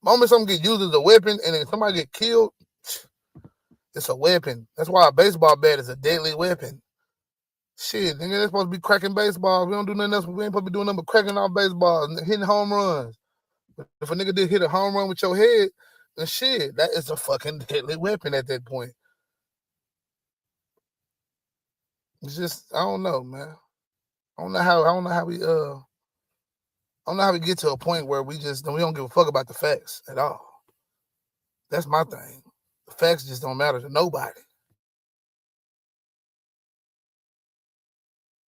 Moment something get used as a weapon and then somebody get killed, it's a weapon. That's why a baseball bat is a deadly weapon. Shit, nigga, they're supposed to be cracking baseballs. We don't do nothing else. We ain't supposed to be doing nothing but cracking off baseballs and hitting home runs. But if a nigga did hit a home run with your head, then shit, that is a fucking deadly weapon at that point. It's just, I don't know, man. I don't know how we get to a point where we don't give a fuck about the facts at all. That's my thing. The facts just don't matter to nobody.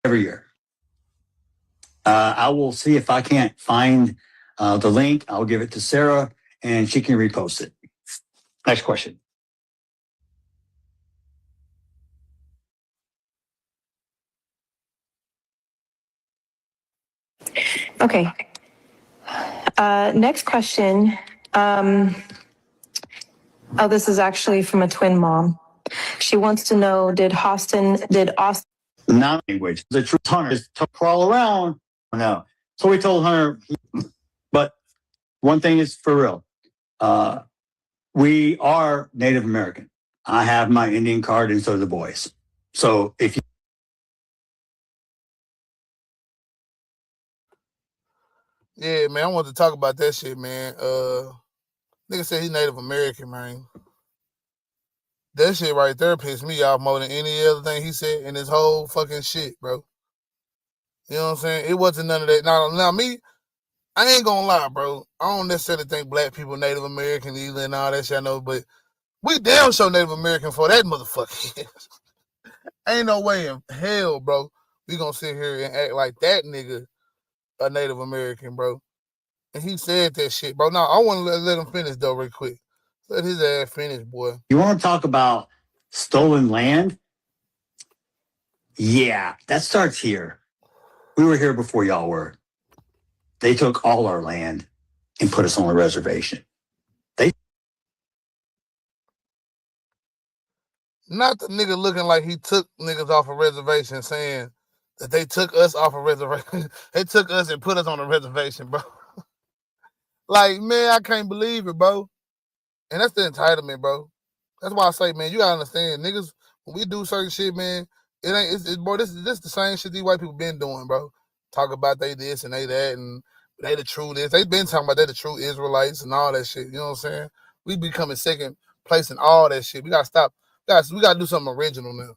Every year. I will see if I can't find the link. I'll give it to Sarah and she can repost it. Next question. Okay. Next question. This is actually from a twin mom. She wants to know, did Austin Not language. The truth, Hunter, is to crawl around. No. So we told Hunter, but one thing is for real. We are Native American. I have my Indian card and so do the boys. So if you. Yeah, man, I wanted to talk about that shit, man. Nigga said he's Native American, man. That shit right there pissed me off more than any other thing he said in his whole fucking shit, bro. You know what I'm saying? It wasn't none of that. Now me, I ain't gonna lie, bro. I don't necessarily think black people Native American either and all that shit, I know, but we damn sure Native American for that motherfucker. Ain't no way in hell, bro, we gonna sit here and act like that nigga a Native American, bro. And he said that shit, bro. Now, I want to let him finish, though, real quick. Let his ass finish, boy. You want to talk about stolen land? Yeah, that starts here. We were here before y'all were. They took all our land. and put us on a reservation. Not the nigga looking like he took niggas off a reservation saying that they took us off a reservation. They took us and put us on a reservation, bro. Like, man, I can't believe it, bro. And that's the entitlement, bro. That's why I say, man, you gotta understand, niggas, when we do certain shit, man, it ain't, it's bro, this the same shit these white people been doing, bro. Talk about they this and they that, and they the true this. They been talking about they the true Israelites and all that shit, you know what I'm saying? We becoming second place in all that shit. We gotta stop. Guys, we gotta do something original now.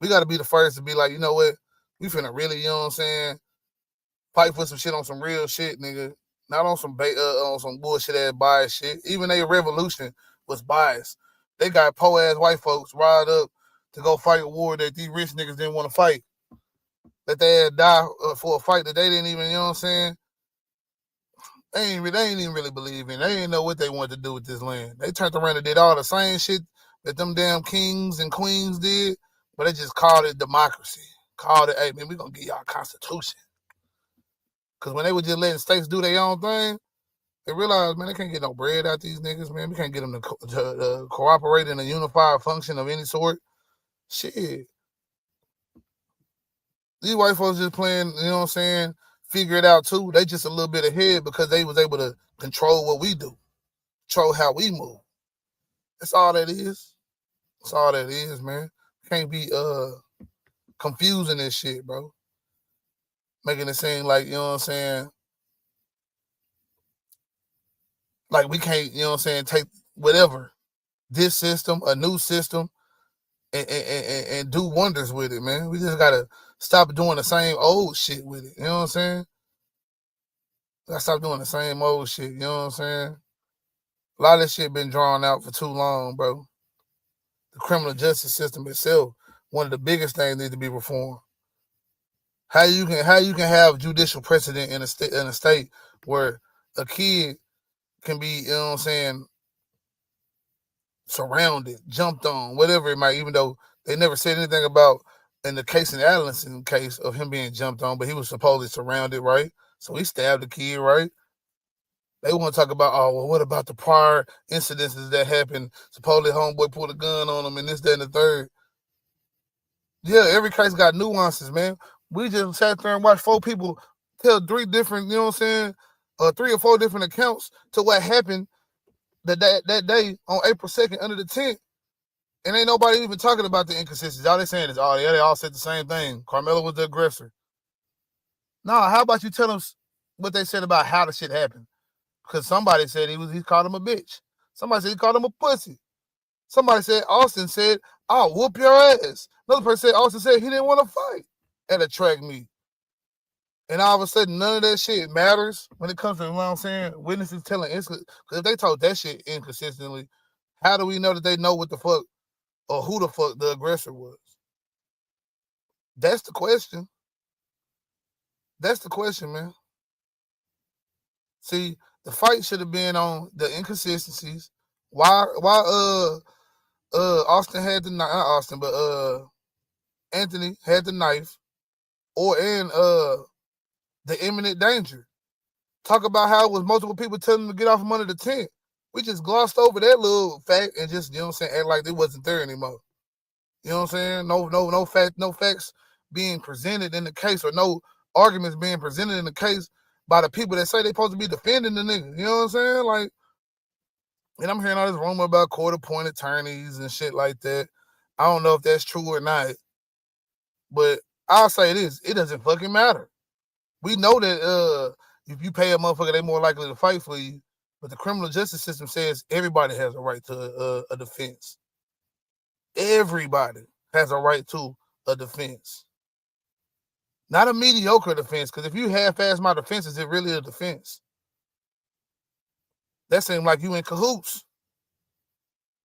We gotta be the first to be like, you know what? We finna really, you know what I'm saying, fight for some shit on some real shit, nigga. Not on some bullshit ass bias shit. Even their revolution was biased. They got po ass white folks riled up to go fight a war that these rich niggas didn't want to fight. That they had die for a fight that they didn't even, you know what I'm saying? They ain't even really believe in. They didn't know what they wanted to do with this land. They turned around and did all the same shit that them damn kings and queens did, but they just called it democracy. Called it, hey, man, we gonna give y'all a constitution. Because when they were just letting states do their own thing, they realized, man, they can't get no bread out these niggas, man. We can't get them to cooperate in a unified function of any sort. Shit. These white folks just playing, you know what I'm saying, figure it out too. They just a little bit ahead because they was able to control what we do, control how we move. That's all that is. That's all that is, man. Can't be confusing this shit, bro. Making it seem like, you know what I'm saying, like we can't, you know what I'm saying, take whatever, this system, a new system, and do wonders with it, man. We just gotta stop doing the same old shit with it. You know what I'm saying? Gotta stop doing the same old shit. You know what I'm saying? A lot of this shit been drawn out for too long, bro. The criminal justice system itself, one of the biggest things needs to be reformed. How you can have judicial precedent in a state where a kid can be, you know what I'm saying, surrounded, jumped on, whatever it might, even though they never said anything about in the case in Allenson case of him being jumped on, but he was supposedly surrounded, right? So he stabbed the kid, right? They want to talk about, oh, well, what about the prior incidences that happened? Supposedly homeboy pulled a gun on him and this, that, and the third. Yeah, every case got nuances, man. We just sat there and watched 4 people tell 3 different, you know what I'm saying, 3 or 4 different accounts to what happened that day on April 2nd under the tent. And ain't nobody even talking about the inconsistencies. All they saying is, oh, yeah, they all said the same thing. Carmelo was the aggressor. Nah, how about you tell them what they said about how the shit happened? Because somebody said he called him a bitch. Somebody said he called him a pussy. Somebody said Austin said, I'll whoop your ass. Another person said Austin said he didn't want to fight at a track meet. And all of a sudden, none of that shit matters when it comes to, you know what I'm saying, witnesses telling because if they told that shit inconsistently, how do we know that they know what the fuck or who the fuck the aggressor was? That's the question. That's the question, man. See, the fight should have been on the inconsistencies. Why Austin had the knife, not Austin, but Anthony had the knife, and the imminent danger. Talk about how it was multiple people telling him to get off from under the tent. We just glossed over that little fact and just, you know what I'm saying, act like it wasn't there anymore. You know what I'm saying? No facts being presented in the case, or no arguments being presented in the case by the people that say they're supposed to be defending the nigga. You know what I'm saying? Like, and I'm hearing all this rumor about court-appointed attorneys and shit like that. I don't know if that's true or not, but I'll say this: it doesn't fucking matter. We know that if you pay a motherfucker, they're more likely to fight for you. But the criminal justice system says everybody has a right to a defense. Everybody has a right to a defense. Not a mediocre defense, because if you half-ass my defense, is it really a defense? That seems like you in cahoots.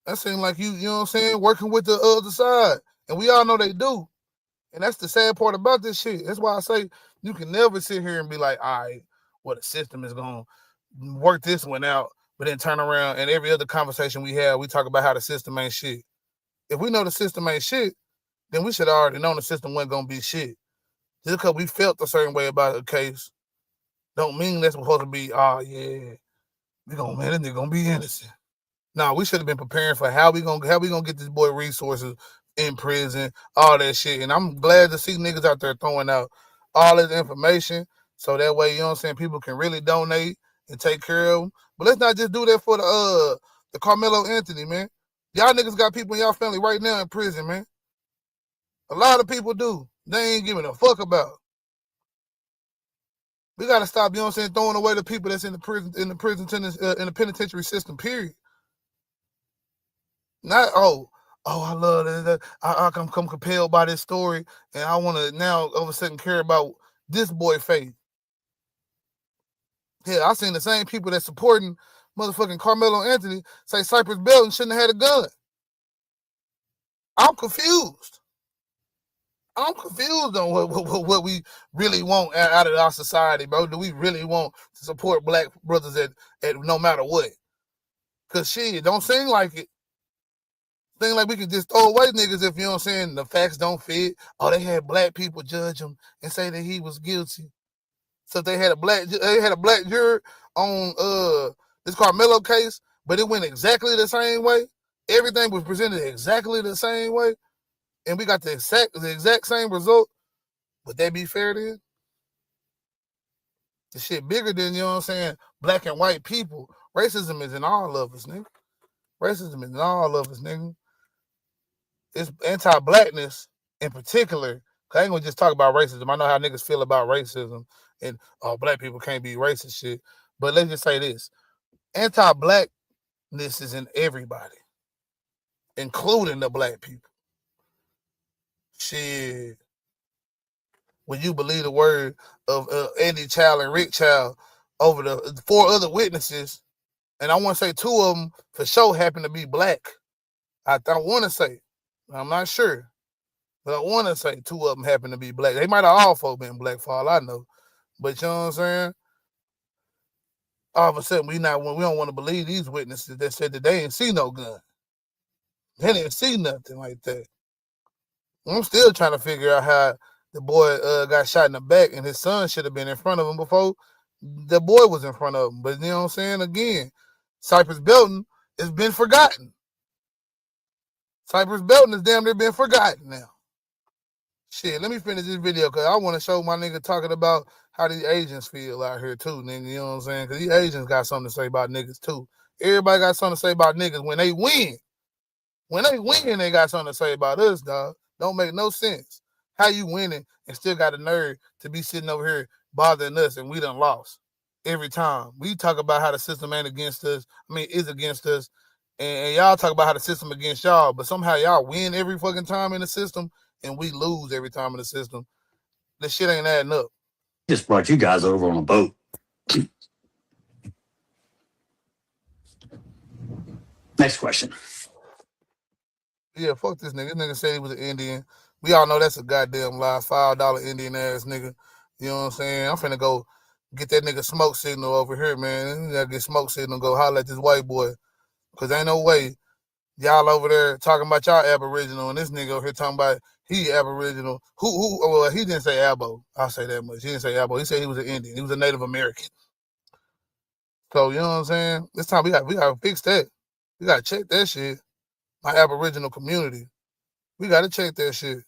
That seems like you know what I'm saying, working with the other side. And we all know they do. And that's the sad part about this shit. That's why I say you can never sit here and be like, all right, well, the system is going to work this one out, but then turn around and every other conversation we have, we talk about how the system ain't shit. If we know the system ain't shit, then we should already know the system wasn't going to be shit. Just because we felt a certain way about a case, don't mean that's supposed to be, oh yeah, this nigga gonna be innocent. Nah, we should have been preparing for how we gonna get this boy resources in prison, all that shit. And I'm glad to see niggas out there throwing out all this information so that way, you know what I'm saying, people can really donate and take care of them. But let's not just do that for the Carmelo Anthony, man. Y'all niggas got people in y'all family right now in prison, man. A lot of people do. They ain't giving a fuck about. We gotta stop, you know what I'm saying, throwing away the people that's in the penitentiary system, period. Not, I love that. I'm compelled by this story, and I want to now all of a sudden care about this boy Faith. Yeah, I seen the same people that supporting motherfucking Carmelo Anthony say Cypress Belton shouldn't have had a gun. I'm confused. I'm confused on what we really want out of our society, bro. Do we really want to support black brothers at no matter what? Because shit, don't seem like it. Seem like we could just throw away niggas if, you know what I'm saying, the facts don't fit. Oh, they had black people judge him and say that he was guilty. So they had a black juror on this Carmelo case, but it went exactly the same way. Everything was presented exactly the same way, and we got the exact same result. Would that be fair then? The shit bigger than, you know what I'm saying, black and white people. Racism is in all of us, nigga. Racism is in all of us, nigga. It's anti-blackness in particular. I ain't gonna just talk about racism. I know how niggas feel about racism and black people can't be racist shit. But let's just say this. Anti-blackness is in everybody, including the black people. Shit. When you believe the word of Andy Child and Rick Child over the 4 other witnesses, and I want to say 2 of them for sure happen to be black. I want to say. I'm not sure. But I want to say 2 of them happen to be black. They might have all 4 been black for all I know. But you know what I'm saying? All of a sudden, we don't want to believe these witnesses that said that they didn't see no gun. They didn't see nothing like that. I'm still trying to figure out how the boy got shot in the back and his son should have been in front of him before the boy was in front of him. But you know what I'm saying? Again, Cypress Belton has been forgotten. Cypress Belton has damn near been forgotten now. Shit, let me finish this video because I want to show my nigga talking about how these Asians feel out here too, nigga. You know what I'm saying? Because these Asians got something to say about niggas too. Everybody got something to say about niggas when they win. When they win, they got something to say about us, dog. Don't make no sense. How you winning and still got a nerve to be sitting over here bothering us and we done lost every time. We talk about how the system ain't against us. Is against us. And y'all talk about how the system against y'all, but somehow y'all win every fucking time in the system and we lose every time in the system. This shit ain't adding up. Just brought you guys over on a boat. Next question. Yeah, fuck this nigga. This nigga said he was an Indian. We all know that's a goddamn lie. $5 Indian ass nigga. You know what I'm saying? I'm finna go get that nigga smoke signal over here, man. I gotta get smoke signal, go holler at this white boy. Cause ain't no way y'all over there talking about y'all Aboriginal and this nigga over here talking about he Aboriginal. Well, he didn't say Abo. I'll say that much. He didn't say Abo. He said he was an Indian. He was a Native American. So, you know what I'm saying? This time we gotta fix that. We gotta check that shit. My Aboriginal community. We gotta check that shit.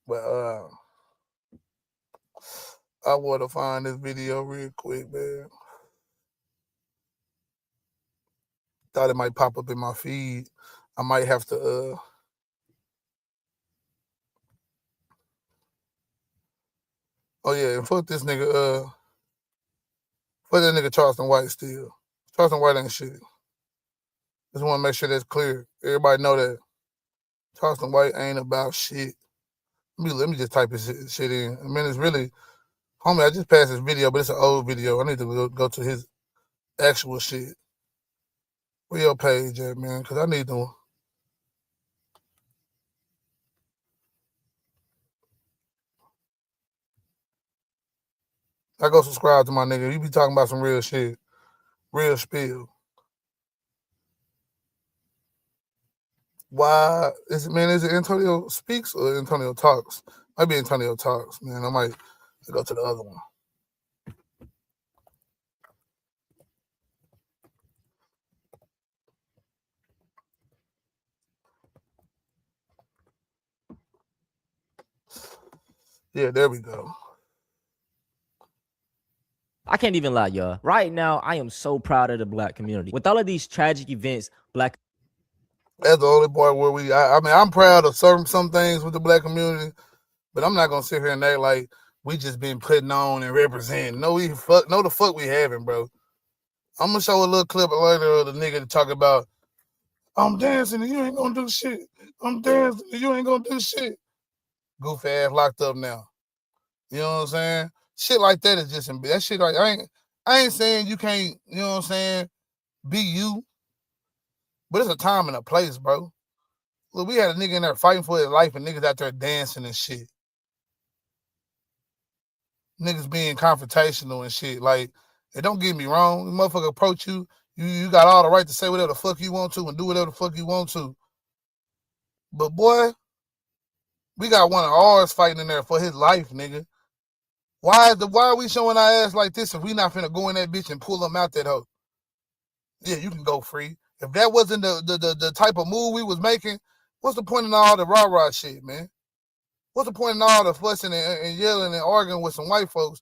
But I want to find this video real quick, man. Thought it might pop up in my feed. I might have to oh yeah, and fuck this nigga fuck that nigga Charleston White still. Charleston White ain't shit. Just want to make sure that's clear. Everybody know that Charleston White ain't about shit. Let me just type this shit in. I mean, it's really, homie, I just passed this video, but it's an old video. I need to go to his actual shit. Where your page at, man? Because I need to. I go subscribe to my nigga. You be talking about some real shit. Real spill. Why is it Antonio Speaks or Antonio Talks? Might be Antonio Talks, man. I Let's go to the other one. Yeah, there we go. I can't even lie, y'all. Right now, I am so proud of the Black community. With all of these tragic events, Black. That's the only part where I mean, I'm proud of some things with the Black community, but I'm not gonna sit here and act like we just been putting on and representing. No, the fuck we haven't, bro. I'm gonna show a little clip later of the nigga to talk about, I'm dancing and you ain't gonna do shit. I'm dancing and you ain't gonna do shit. Goofy ass locked up now. You know what I'm saying? Shit like that is just that shit. Like I ain't saying you can't. You know what I'm saying? Be you, but it's a time and a place, bro. Look, we had a nigga in there fighting for his life, and niggas out there dancing and shit. Niggas being confrontational and shit. Like, and don't get me wrong, the motherfucker approach you. You got all the right to say whatever the fuck you want to and do whatever the fuck you want to. But boy, we got one of ours fighting in there for his life, nigga. Why are we showing our ass like this if we not finna go in that bitch and pull them out that hoe? Yeah, you can go free. If that wasn't the type of move we was making, what's the point in all the rah-rah shit, man? What's the point in all the fussing and yelling and arguing with some white folks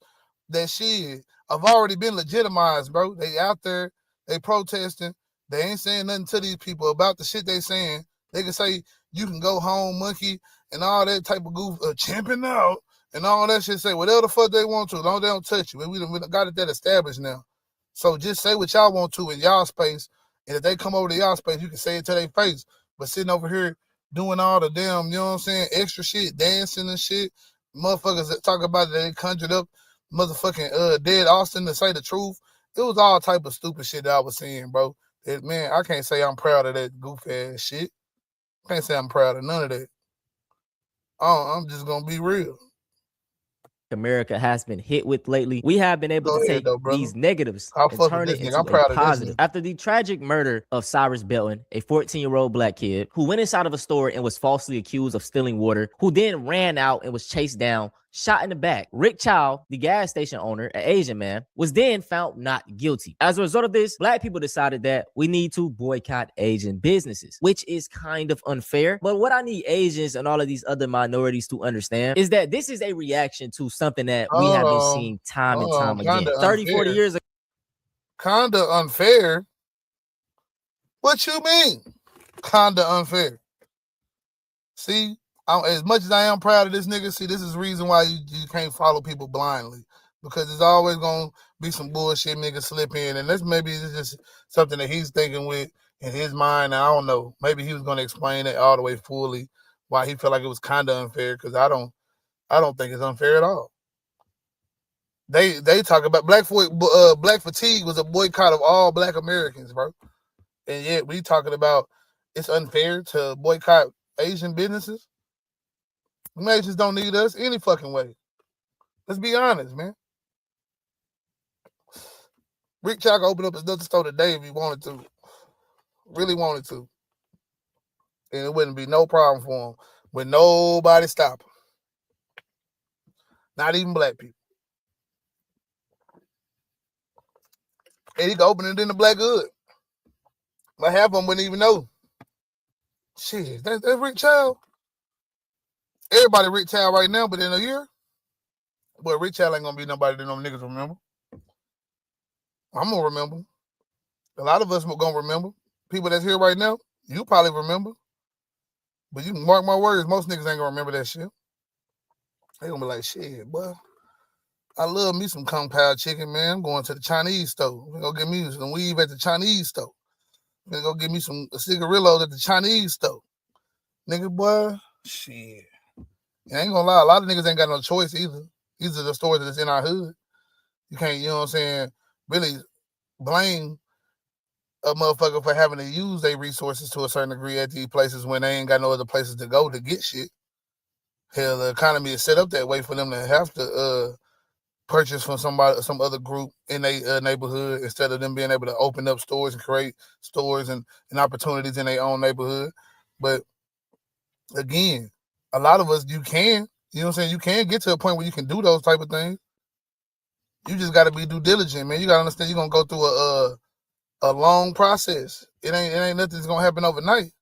that shit have already been legitimized, bro? They out there, they protesting, they ain't saying nothing to these people about the shit they saying. They can say, you can go home, monkey, and all that type of goof, champing out, and all that shit, say whatever the fuck they want to, as long as they don't touch you. We got it that established now. So just say what y'all want to in y'all space, and if they come over to y'all space, you can say it to their face. But sitting over here doing all the damn, you know what I'm saying, extra shit, dancing and shit, motherfuckers that talk about it, they conjured up motherfucking Dead Austin to say the truth. It was all type of stupid shit that I was seeing, bro. Man, I can't say I'm proud of that goof ass shit. I can't say I'm proud of none of that. I'm just gonna be real. America has been hit with lately, we have been able to take these negatives and turn it into a positive. After the tragic murder of Cyrus Belton, a 14-year-old Black kid who went inside of a store and was falsely accused of stealing water, who then ran out and was chased down, shot in the back. Rick Chow, the gas station owner, an Asian man, was then found not guilty. As a result of this, Black people decided that we need to boycott Asian businesses, which is kind of unfair. But what I need Asians and all of these other minorities to understand is that this is a reaction to something that we have been seeing time and time again. 30, 40 years ago. Kinda unfair? What you mean? Kinda unfair. See? As much as I am proud of this nigga, see, this is the reason why you can't follow people blindly. Because there's always going to be some bullshit niggas slip in. And maybe it's just something that he's thinking with in his mind. I don't know. Maybe he was going to explain it all the way fully, why he felt like it was kind of unfair. Because I don't think it's unfair at all. They talk about black fatigue was a boycott of all Black Americans, bro. And yet we talking about it's unfair to boycott Asian businesses. Asians don't need us any fucking way. Let's be honest, man. Rick Chow could open up another store today if he wanted to. Really wanted to. And it wouldn't be no problem for him with nobody stop him. Not even Black people. And he could open it in the Black hood. But half of them wouldn't even know. Shit, that's Rick Chow. Everybody Rick Chow right now, but in a year, well, Rick Chow ain't gonna be nobody that them niggas remember. I'm gonna remember. A lot of us are gonna remember. People that's here right now, you probably remember. But you can mark my words, most niggas ain't gonna remember that shit. They gonna be like, shit, boy. I love me some Kung Pao chicken, man. I'm going to the Chinese store. We're gonna get me some weave at the Chinese store. We're gonna go get me some cigarillos at the Chinese store. Nigga, boy, shit. I ain't gonna lie, a lot of niggas ain't got no choice either. These are the stores that's in our hood. You can't, you know what I'm saying, really blame a motherfucker for having to use their resources to a certain degree at these places when they ain't got no other places to go to get shit. Hell, the economy is set up that way for them to have to purchase from some other group in their neighborhood instead of them being able to open up stores and create stores and opportunities in their own neighborhood. But again, a lot of us, you can You know what I'm saying? You can get to a point where you can do those type of things. You just got to be due diligent, man. You got to understand you're going to go through a long process. It ain't nothing that's going to happen overnight.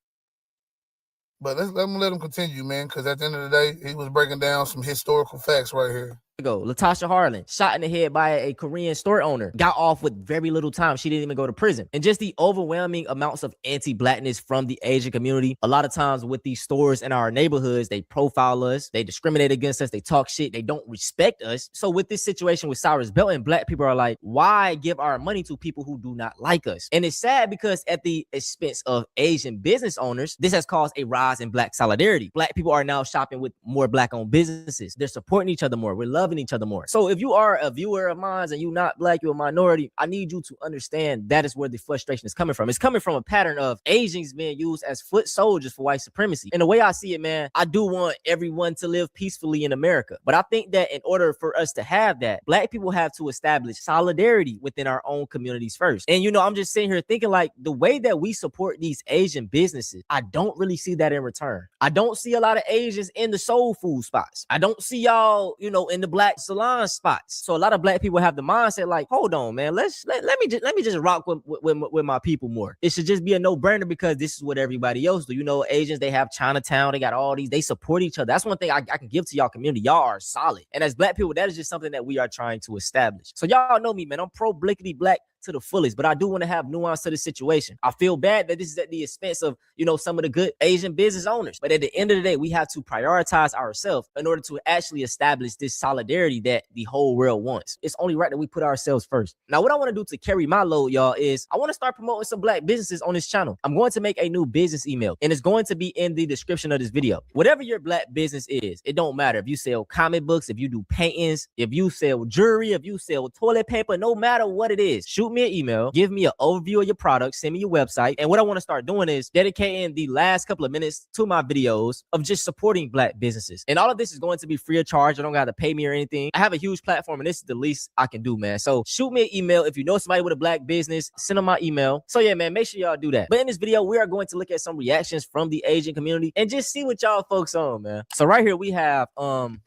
But let him continue, man, because at the end of the day, he was breaking down some historical facts right here. Latasha Harlan, shot in the head by a Korean store owner, got off with very little time. She didn't even go to prison. And just the overwhelming amounts of anti-blackness from the Asian community. A lot of times with these stores in our neighborhoods, they profile us, they discriminate against us, they talk shit, they don't respect us. So with this situation with Cyrus Belton, black people are like, why give our money to people who do not like us? And it's sad because at the expense of Asian business owners, this has caused a rise in black solidarity. Black people are now shopping with more black-owned businesses. They're supporting each other more. We're loving each other more. So if you are a viewer of mine and you're not black, you're a minority, I need you to understand that is where the frustration is coming from. It's coming from a pattern of Asians being used as foot soldiers for white supremacy. And the way I see it, man, I do want everyone to live peacefully in America. But I think that in order for us to have that, black people have to establish solidarity within our own communities first. And, you know, I'm just sitting here thinking like the way that we support these Asian businesses, I don't really see that in return. I don't see a lot of Asians in the soul food spots. I don't see y'all, you know, in the black salon spots. So a lot of black people have the mindset like, hold on, man, let me just rock with my people more. It should just be a no-brainer because this is what everybody else do. You know, Asians, they have Chinatown, they got all these, they support each other. That's one thing I can give to y'all community. Y'all are solid. And as black people, that is just something that we are trying to establish. So y'all know me, man. I'm pro blickety black to the fullest, but I do want to have nuance to the situation. I feel bad that this is at the expense of, you know, some of the good Asian business owners. But at the end of the day, we have to prioritize ourselves in order to actually establish this solidarity that the whole world wants. It's only right that we put ourselves first. Now, what I want to do to carry my load, y'all, is I want to start promoting some black businesses on this channel. I'm going to make a new business email, and it's going to be in the description of this video. Whatever your black business is, it don't matter if you sell comic books, if you do paintings, if you sell jewelry, if you sell toilet paper, no matter what it is, shoot me an email, give me an overview of your product, send me your website. And what I want to start doing is dedicating the last couple of minutes to my videos of just supporting black businesses. And all of this is going to be free of charge. I don't got to pay me or anything. I have a huge platform, and this is the least I can do, man. So shoot me an email. If you know somebody with a black business, send them my email. So yeah, man, make sure y'all do that. But in this video, we are going to look at some reactions from the Asian community and just see what y'all folks on, man. So right here we have an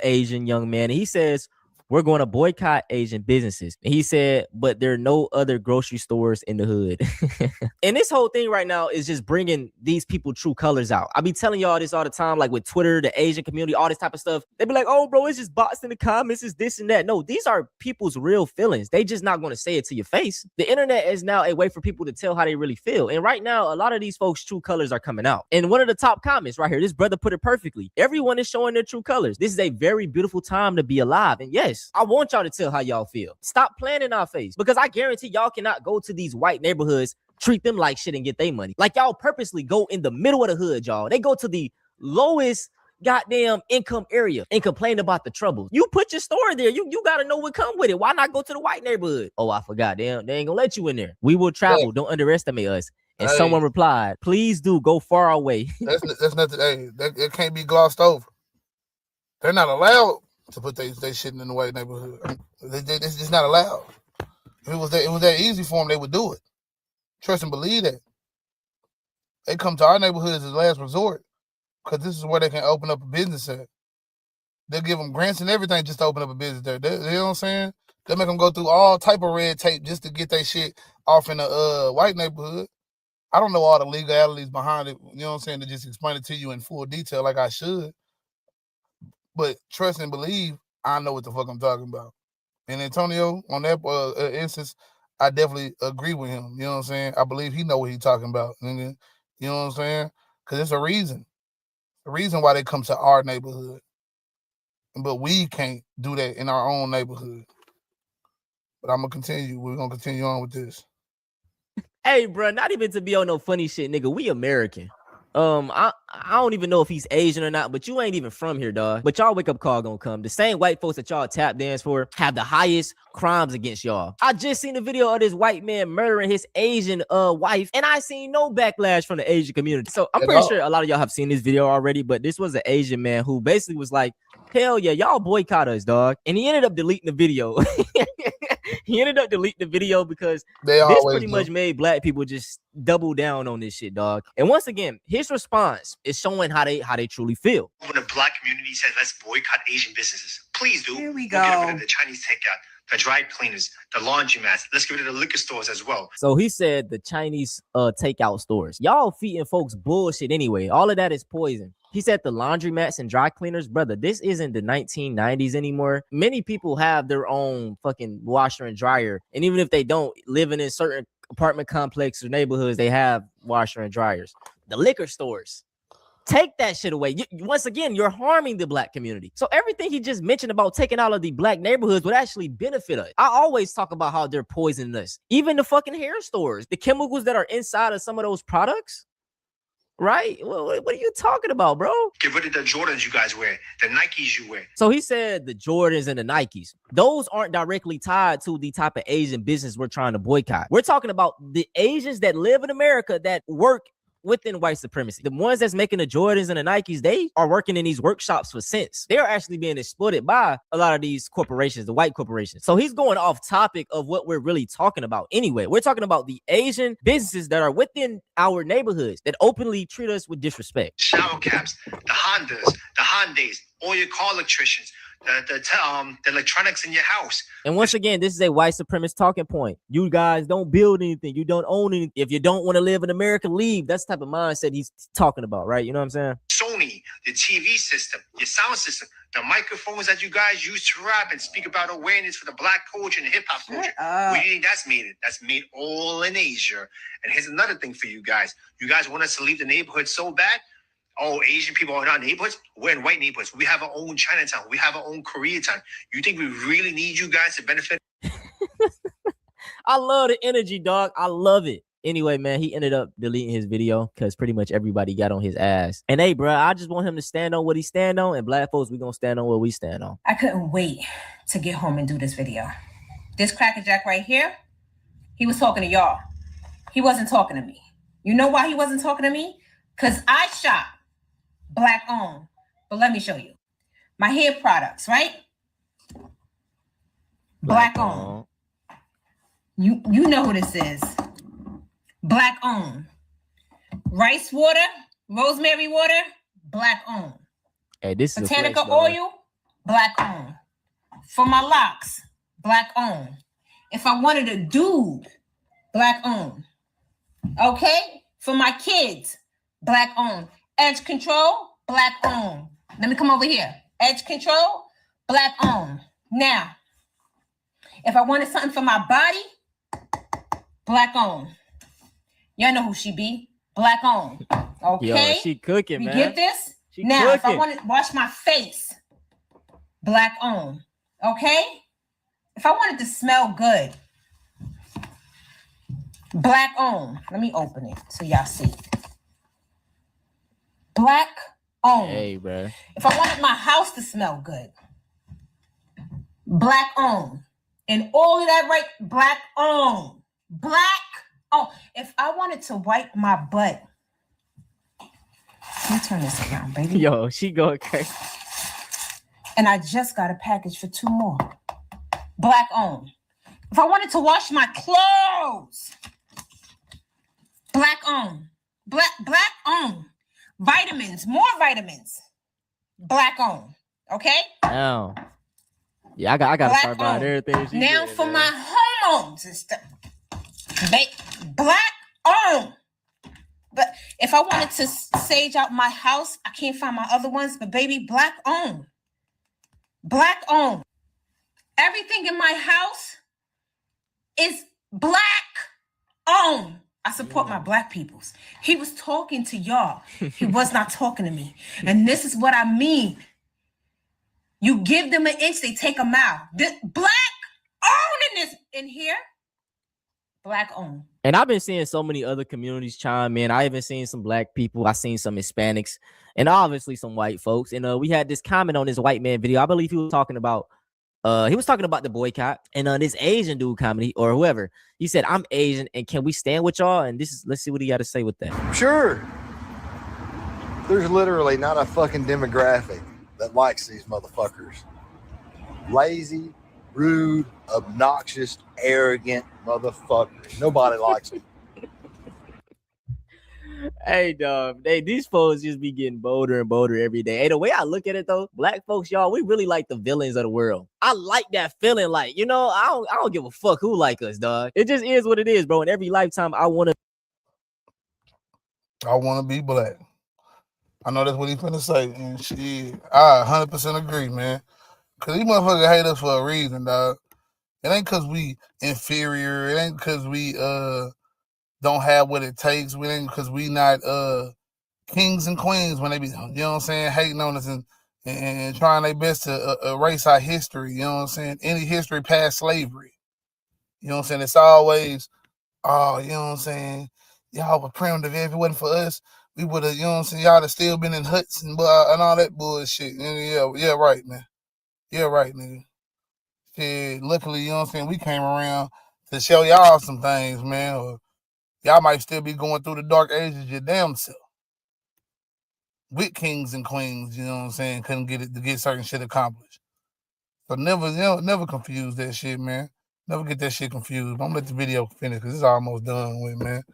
Asian young man, and he says, we're going to boycott Asian businesses. And he said, but there are no other grocery stores in the hood. And this whole thing right now is just bringing these people true colors out. I be telling y'all this all the time, like with Twitter, the Asian community, all this type of stuff. They be like, oh, bro, it's just bots in the comments, it's this and that. No, these are people's real feelings. They just not going to say it to your face. The internet is now a way for people to tell how they really feel. And right now, a lot of these folks' true colors are coming out. And one of the top comments right here, this brother put it perfectly. Everyone is showing their true colors. This is a very beautiful time to be alive. And yes, I want y'all to tell how y'all feel. Stop playing in our face, because I guarantee y'all cannot go to these white neighborhoods, treat them like shit and get their money. Like y'all purposely go in the middle of the hood, y'all. They go to the lowest goddamn income area and complain about the trouble. You put your store there. You got to know what come with it. Why not go to the white neighborhood? Oh, I forgot. They ain't gonna let you in there. We will travel. Don't underestimate us. And someone replied, please do go far away. That's nothing. Hey, that can't be glossed over. They're not allowed to put they shit in the white neighborhood. It's just not allowed. If it was that easy for them, they would do it. Trust and believe that. They come to our neighborhood as a last resort because this is where they can open up a business at. They'll give them grants and everything just to open up a business there. You know what I'm saying? They'll make them go through all type of red tape just to get their shit off in the white neighborhood. I don't know all the legalities behind it, you know what I'm saying, to just explain it to you in full detail like I should. But trust and believe, I know what the fuck I'm talking about. And Antonio, on that instance, I definitely agree with him. You know what I'm saying? I believe he know what he's talking about. You know what I'm saying? Because it's a reason. The reason why they come to our neighborhood. But we can't do that in our own neighborhood. But I'm going to continue. We're going to continue on with this. Hey, bro, not even to be on no funny shit, nigga. We American. I don't even know if he's Asian or not, but you ain't even from here, dog. But y'all wake up call gonna come. The same white folks that y'all tap dance for have the highest crimes against y'all. I just seen a video of this white man murdering his Asian wife, and I seen no backlash from the Asian community. So I'm pretty sure a lot of y'all have seen this video already, but this was an Asian man who basically was like, hell yeah, y'all boycott us, dog. And he ended up deleting the video. He ended up deleting the video because this pretty much made black people just double down on this shit, dog. And once again, his response it's showing how they truly feel. When the black community says, let's boycott Asian businesses, please do. Here we go. We'll get rid of the Chinese takeout, the dry cleaners, the laundromats. Let's get rid of the liquor stores as well. So he said the Chinese takeout stores. Y'all feeding folks bullshit anyway. All of that is poison. He said the laundromats and dry cleaners, brother, this isn't the 1990s anymore. Many people have their own fucking washer and dryer. And even if they don't, living in certain apartment complexes or neighborhoods, they have washer and dryers. The liquor stores, take that shit away. Once again, you're harming the black community. So everything he just mentioned about taking out of the black neighborhoods would actually benefit us. I always talk about how they're poisoning us. Even the fucking hair stores, the chemicals that are inside of some of those products. Right? What are you talking about, bro? Get rid of the Jordans you guys wear, the Nikes you wear. So he said the Jordans and the Nikes, those aren't directly tied to the type of Asian business we're trying to boycott. We're talking about the Asians that live in America that work within white supremacy. The ones that's making the Jordans and the Nikes, they are working in these workshops for cents. They're actually being exploited by a lot of these corporations, the white corporations. So he's going off topic of what we're really talking about. Anyway, we're talking about the Asian businesses that are within our neighborhoods that openly treat us with disrespect. Shower caps, the Hondas, the Hyundais, all your car electricians, the electronics in your house. And once again, this is a white supremacist talking point. You guys don't build anything. You don't own anything. If you don't want to live in America, leave. That's the type of mindset he's talking about, right? You know what I'm saying? Sony, the TV system, your sound system, the microphones that you guys use to rap and speak about awareness for the black culture and the hip hop culture. Where do you think that's made it? That's made all in Asia. And here's another thing for you guys. You guys want us to leave the neighborhood so bad? Oh, Asian people are not neighborhoods. We're in white neighborhoods. We have our own Chinatown. We have our own Koreatown. You think we really need you guys to benefit? I love the energy, dog. I love it. Anyway, man, he ended up deleting his video because pretty much everybody got on his ass. And hey, bro, I just want him to stand on what he stand on. And black folks, we gonna stand on what we stand on. I couldn't wait to get home and do this video. This Cracker Jack right here, he was talking to y'all. He wasn't talking to me. You know why he wasn't talking to me? Because I shop black owned. But let me show you. My hair products, right? Black owned. You know who this is. Black owned. Rice water, rosemary water, black owned. Hey, this is Botanica oil, black owned. For my locks, black owned. If I wanted a dude, black owned. Okay? For my kids, black owned. Edge control, black owned. Let me come over here. Edge control, black owned. Now, if I wanted something for my body, black owned. Y'all know who she be. Black owned. Okay? Yo, she cooking, man. You get this? She now, cooking. if I want to wash my face, black owned. Okay? If I wanted to smell good, black owned. Let me open it so y'all see. Black owned. Hey, bro. If I wanted my house to smell good, black owned. And all of that, right? Black owned. Black owned. If I wanted to wipe my butt, let me turn this around, baby. Yo, she going crazy. And I just got a package for 2 more. Black owned. If I wanted to wash my clothes, black owned. Black owned. Vitamins, more vitamins. Black owned. Okay? Now, yeah, I gotta start buying everything. Now for my hormones and stuff. Black owned. But if I wanted to sage out my house, I can't find my other ones, but baby, black owned. Black owned. Everything in my house is black owned. I support my black peoples. He was talking to y'all. He was not talking to me. And this is what I mean. You give them an inch, they take a mile. This black owned in here. Black owned. And I've been seeing so many other communities chime in. I even seen some black people. I seen some Hispanics and obviously some white folks. And we had this comment on this white man video. I believe he was talking about the boycott. And this Asian dude comedy or whoever, he said, I'm Asian and can we stand with y'all? And let's see what he got to say with that. Sure. There's literally not a fucking demographic that likes these motherfuckers. Lazy, rude, obnoxious, arrogant motherfuckers. Nobody likes them. Hey, dog. These folks just be getting bolder and bolder every day. Hey, the way I look at it though, black folks, y'all, we really like the villains of the world. I like that feeling. Like, you know, I don't give a fuck who like us, dog. It just is what it is, bro. In every lifetime, I want to be black. I know that's what he's finna say, and I 100% agree, man. Cause these motherfuckers hate us for a reason, dog. It ain't cause we inferior. It ain't cause we don't have what it takes. It ain't cause we not kings and queens when they be, you know what I'm saying, hating on us and trying their best to erase our history. You know what I'm saying? Any history past slavery. You know what I'm saying? It's always, oh, you know what I'm saying? Y'all were primitive. If it wasn't for us, we would have, you know what I'm saying? Y'all have still been in huts and all that bullshit. Yeah, right, man. Yeah, right, nigga. Shit, luckily, you know what I'm saying, we came around to show y'all some things, man. Or y'all might still be going through the dark ages your damn self. With kings and queens, you know what I'm saying, couldn't get it to get certain shit accomplished. So never confuse that shit, man. Never get that shit confused. Don't let the video finish because it's almost done with, man.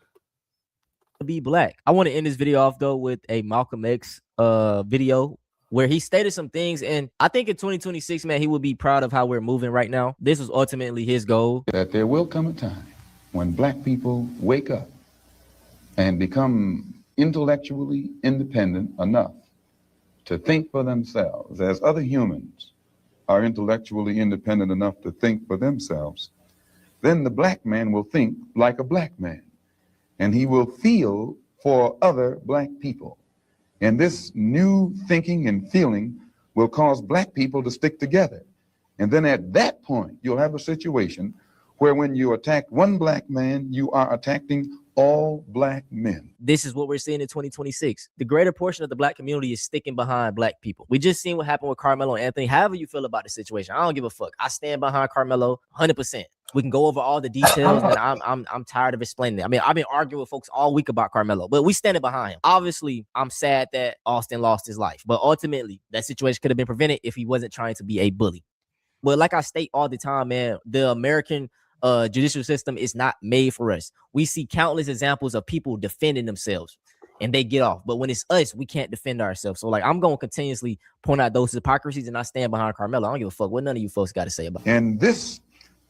be black. I want to end this video off though with a Malcolm X video where he stated some things, and I think in 2026, man, he would be proud of how we're moving right now. This was ultimately his goal. That there will come a time when black people wake up and become intellectually independent enough to think for themselves, as other humans are intellectually independent enough to think for themselves. Then the black man will think like a black man, and he will feel for other black people. And this new thinking and feeling will cause black people to stick together. And then at that point, you'll have a situation where when you attack one black man, you are attacking all black men. This is what we're seeing in 2026. The greater portion of the black community is sticking behind black people. We just seen what happened with Carmelo and Anthony. However you feel about the situation, I don't give a fuck. I stand behind Carmelo 100%. We can go over all the details, and I'm tired of explaining it. I mean, I've been arguing with folks all week about Carmelo, but we standing behind him. Obviously, I'm sad that Austin lost his life, but ultimately, that situation could have been prevented if he wasn't trying to be a bully. But like I state all the time, man, the American judicial system is not made for us. We see countless examples of people defending themselves and they get off. But when it's us, we can't defend ourselves. So like, I'm going to continuously point out those hypocrisies, and I stand behind Carmelo. I don't give a fuck what none of you folks got to say about it. And this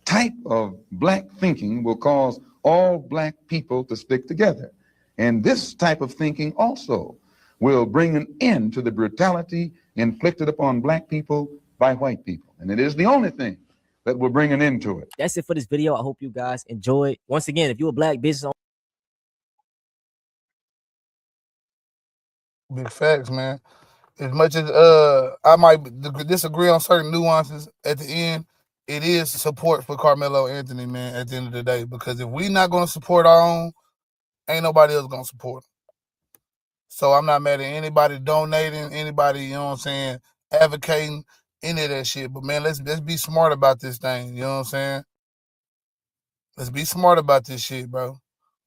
type of black thinking will cause all black people to stick together. And this type of thinking also will bring an end to the brutality inflicted upon black people by white people. And it is the only thing that will bring an end to it. That's it for this video. I hope you guys enjoyed. Once again, if you're a black business owner, big facts, man. As much as I might disagree on certain nuances, at the end, it is support for Carmelo Anthony, man, at the end of the day. Because if we not going to support our own, ain't nobody else going to support him. So I'm not mad at anybody donating, anybody, you know what I'm saying, advocating, any of that shit. But, man, let's be smart about this thing, you know what I'm saying? Let's be smart about this shit, bro.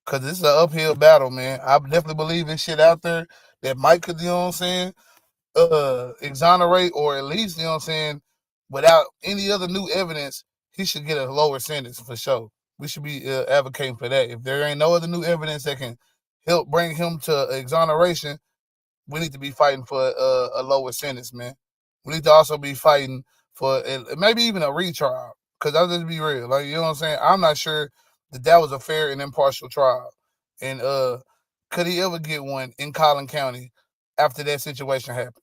Because it's an uphill battle, man. I definitely believe in shit out there that might could, you know what I'm saying, exonerate, or at least, you know what I'm saying, without any other new evidence, he should get a lower sentence for sure. We should be advocating for that. If there ain't no other new evidence that can help bring him to exoneration, we need to be fighting for a lower sentence, man. We need to also be fighting for maybe even a retrial. Because I'll just be real. Like, you know what I'm saying? I'm not sure that was a fair and impartial trial. And could he ever get one in Collin County after that situation happened?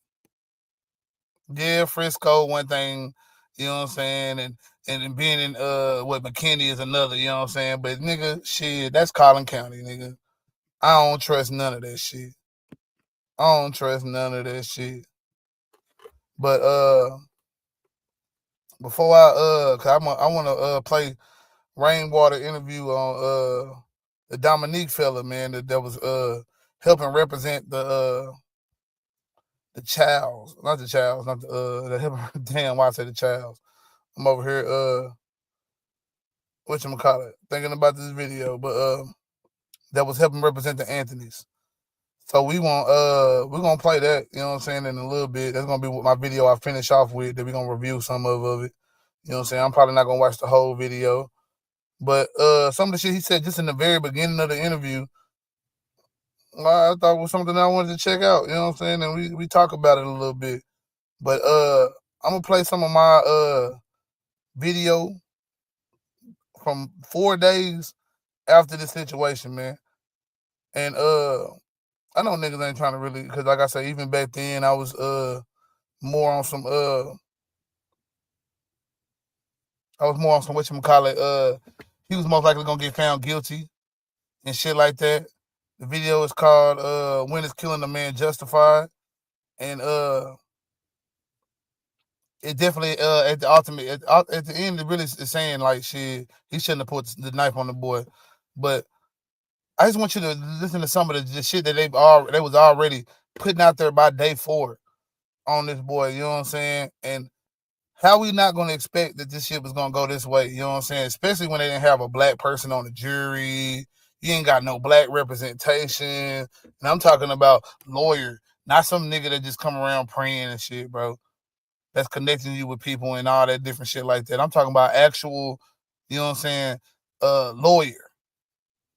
Yeah, Frisco, one thing, you know what I'm saying? And being in McKinney is another, you know what I'm saying? But nigga, shit, that's Collin County, nigga. I don't trust none of that shit. I don't trust none of that shit. But before cause I wanna play Rainwater interview on the Dominique fella, man, that was helping represent the Childs. Not the Childs, not the damn, why I say the Childs. I'm over here whatchamacallit, thinking about this video, but that was helping represent the Anthonys. So we're gonna play that, you know what I'm saying, in a little bit. That's gonna be what my video I finish off with, that we're gonna review some of it. You know what I'm saying? I'm probably not gonna watch the whole video. But some of the shit he said just in the very beginning of the interview I thought it was something I wanted to check out. You know what I'm saying? And we talk about it a little bit. But I'm gonna play some of my video from 4 days after this situation, man. And I know niggas ain't trying to really, because like I said, even back then I was more on some whatchamacallit, he was most likely gonna get found guilty and shit like that. The video is called When Is Killing a Man Justified? And it definitely at the ultimate at the end it really is saying like shit, he shouldn't have put the knife on the boy. But I just want you to listen to some of the shit that they was already putting out there by day 4 on this boy, you know what I'm saying? And how we not gonna expect that this shit was gonna go this way, you know what I'm saying? Especially when they didn't have a black person on the jury. You ain't got no black representation. And I'm talking about lawyer, not some nigga that just come around praying and shit, bro. That's connecting you with people and all that different shit like that. I'm talking about actual, you know what I'm saying, lawyer.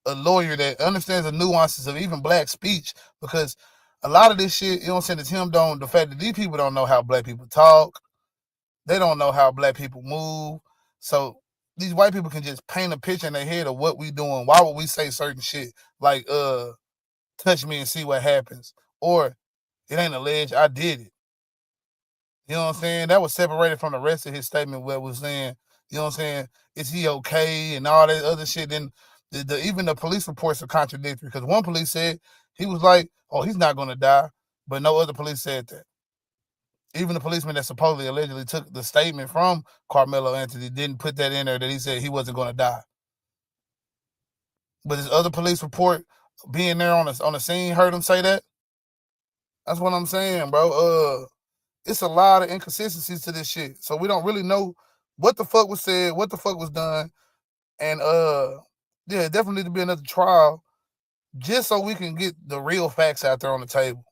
A lawyer that understands the nuances of even black speech, because a lot of this shit, you know what I'm saying, the fact that these people don't know how black people talk. They don't know how black people move. So these white people can just paint a picture in their head of what we doing. Why would we say certain shit like, touch me and see what happens? Or it ain't alleged, I did it. You know what I'm saying? That was separated from the rest of his statement where it was saying, you know what I'm saying, is he okay? And all that other shit. Then even the police reports are contradictory, because one police said he was like, oh, he's not going to die. But no other police said that. Even the policeman that supposedly allegedly took the statement from Carmelo Anthony didn't put that in there, that he said he wasn't going to die. But his other police report being there on the scene heard him say that. That's what I'm saying, bro. It's a lot of inconsistencies to this shit. So we don't really know what the fuck was said, what the fuck was done. And yeah, definitely to be another trial just so we can get the real facts out there on the table.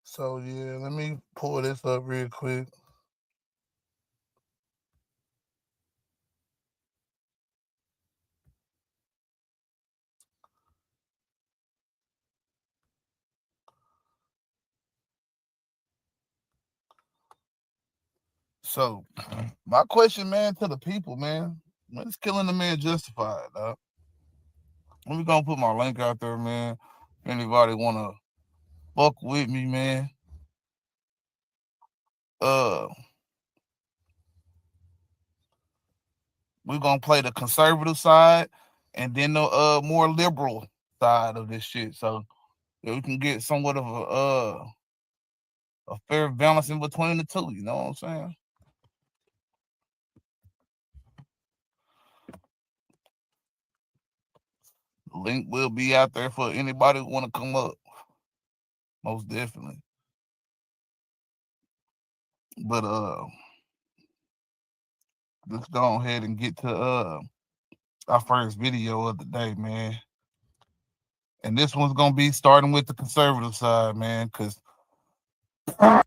So yeah, let me pull this up real quick. So my question, man, to the people, man, when is killing the man justified, dog? I'm gonna put my link out there, man. If anybody wanna fuck with me, man. We're gonna play the conservative side and then the more liberal side of this shit. So that we can get somewhat of a fair balance in between the two, you know what I'm saying? The link will be out there for anybody who wanna come up. Most definitely. But let's go ahead and get to our first video of the day, man. And this one's gonna be starting with the conservative side, man, because and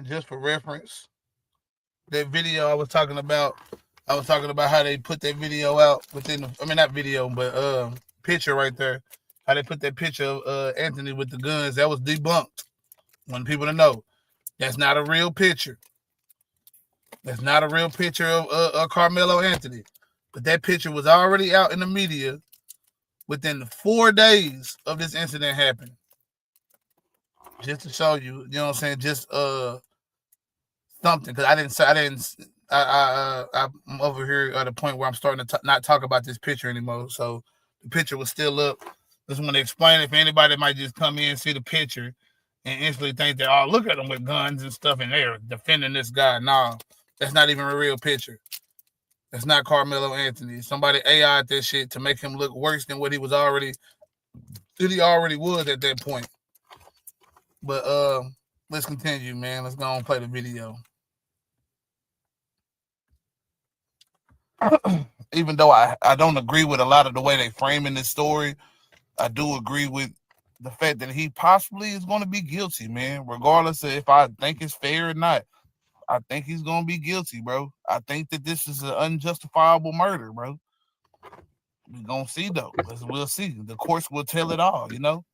just for reference, that video I was talking about how they put that video out within not video, but picture right there. How they put that picture of Anthony with the guns, that was debunked. Want people to know that's not a real picture. That's not a real picture of Carmelo Anthony. But that picture was already out in the media within 4 days of this incident happening. Just to show you, you know what I'm saying? Just something, because I'm over here at a point where I'm starting to not talk about this picture anymore. So the picture was still up. Just want to explain if anybody might just come in and see the picture and instantly think that, oh, look at them with guns and stuff and they're defending this guy. No, that's not even a real picture. That's not Carmelo Anthony. Somebody AI'd that shit to make him look worse than what he was already that he already was at that point. But let's continue, man. Let's go and play the video. Even though I don't agree with a lot of the way they framing this story, I do agree with the fact that he possibly is going to be guilty, man, regardless of if I think it's fair or not. I think he's going to be guilty, bro. I think that this is an unjustifiable murder, bro. We're going to see, though. We'll see. The courts will tell it all, you know?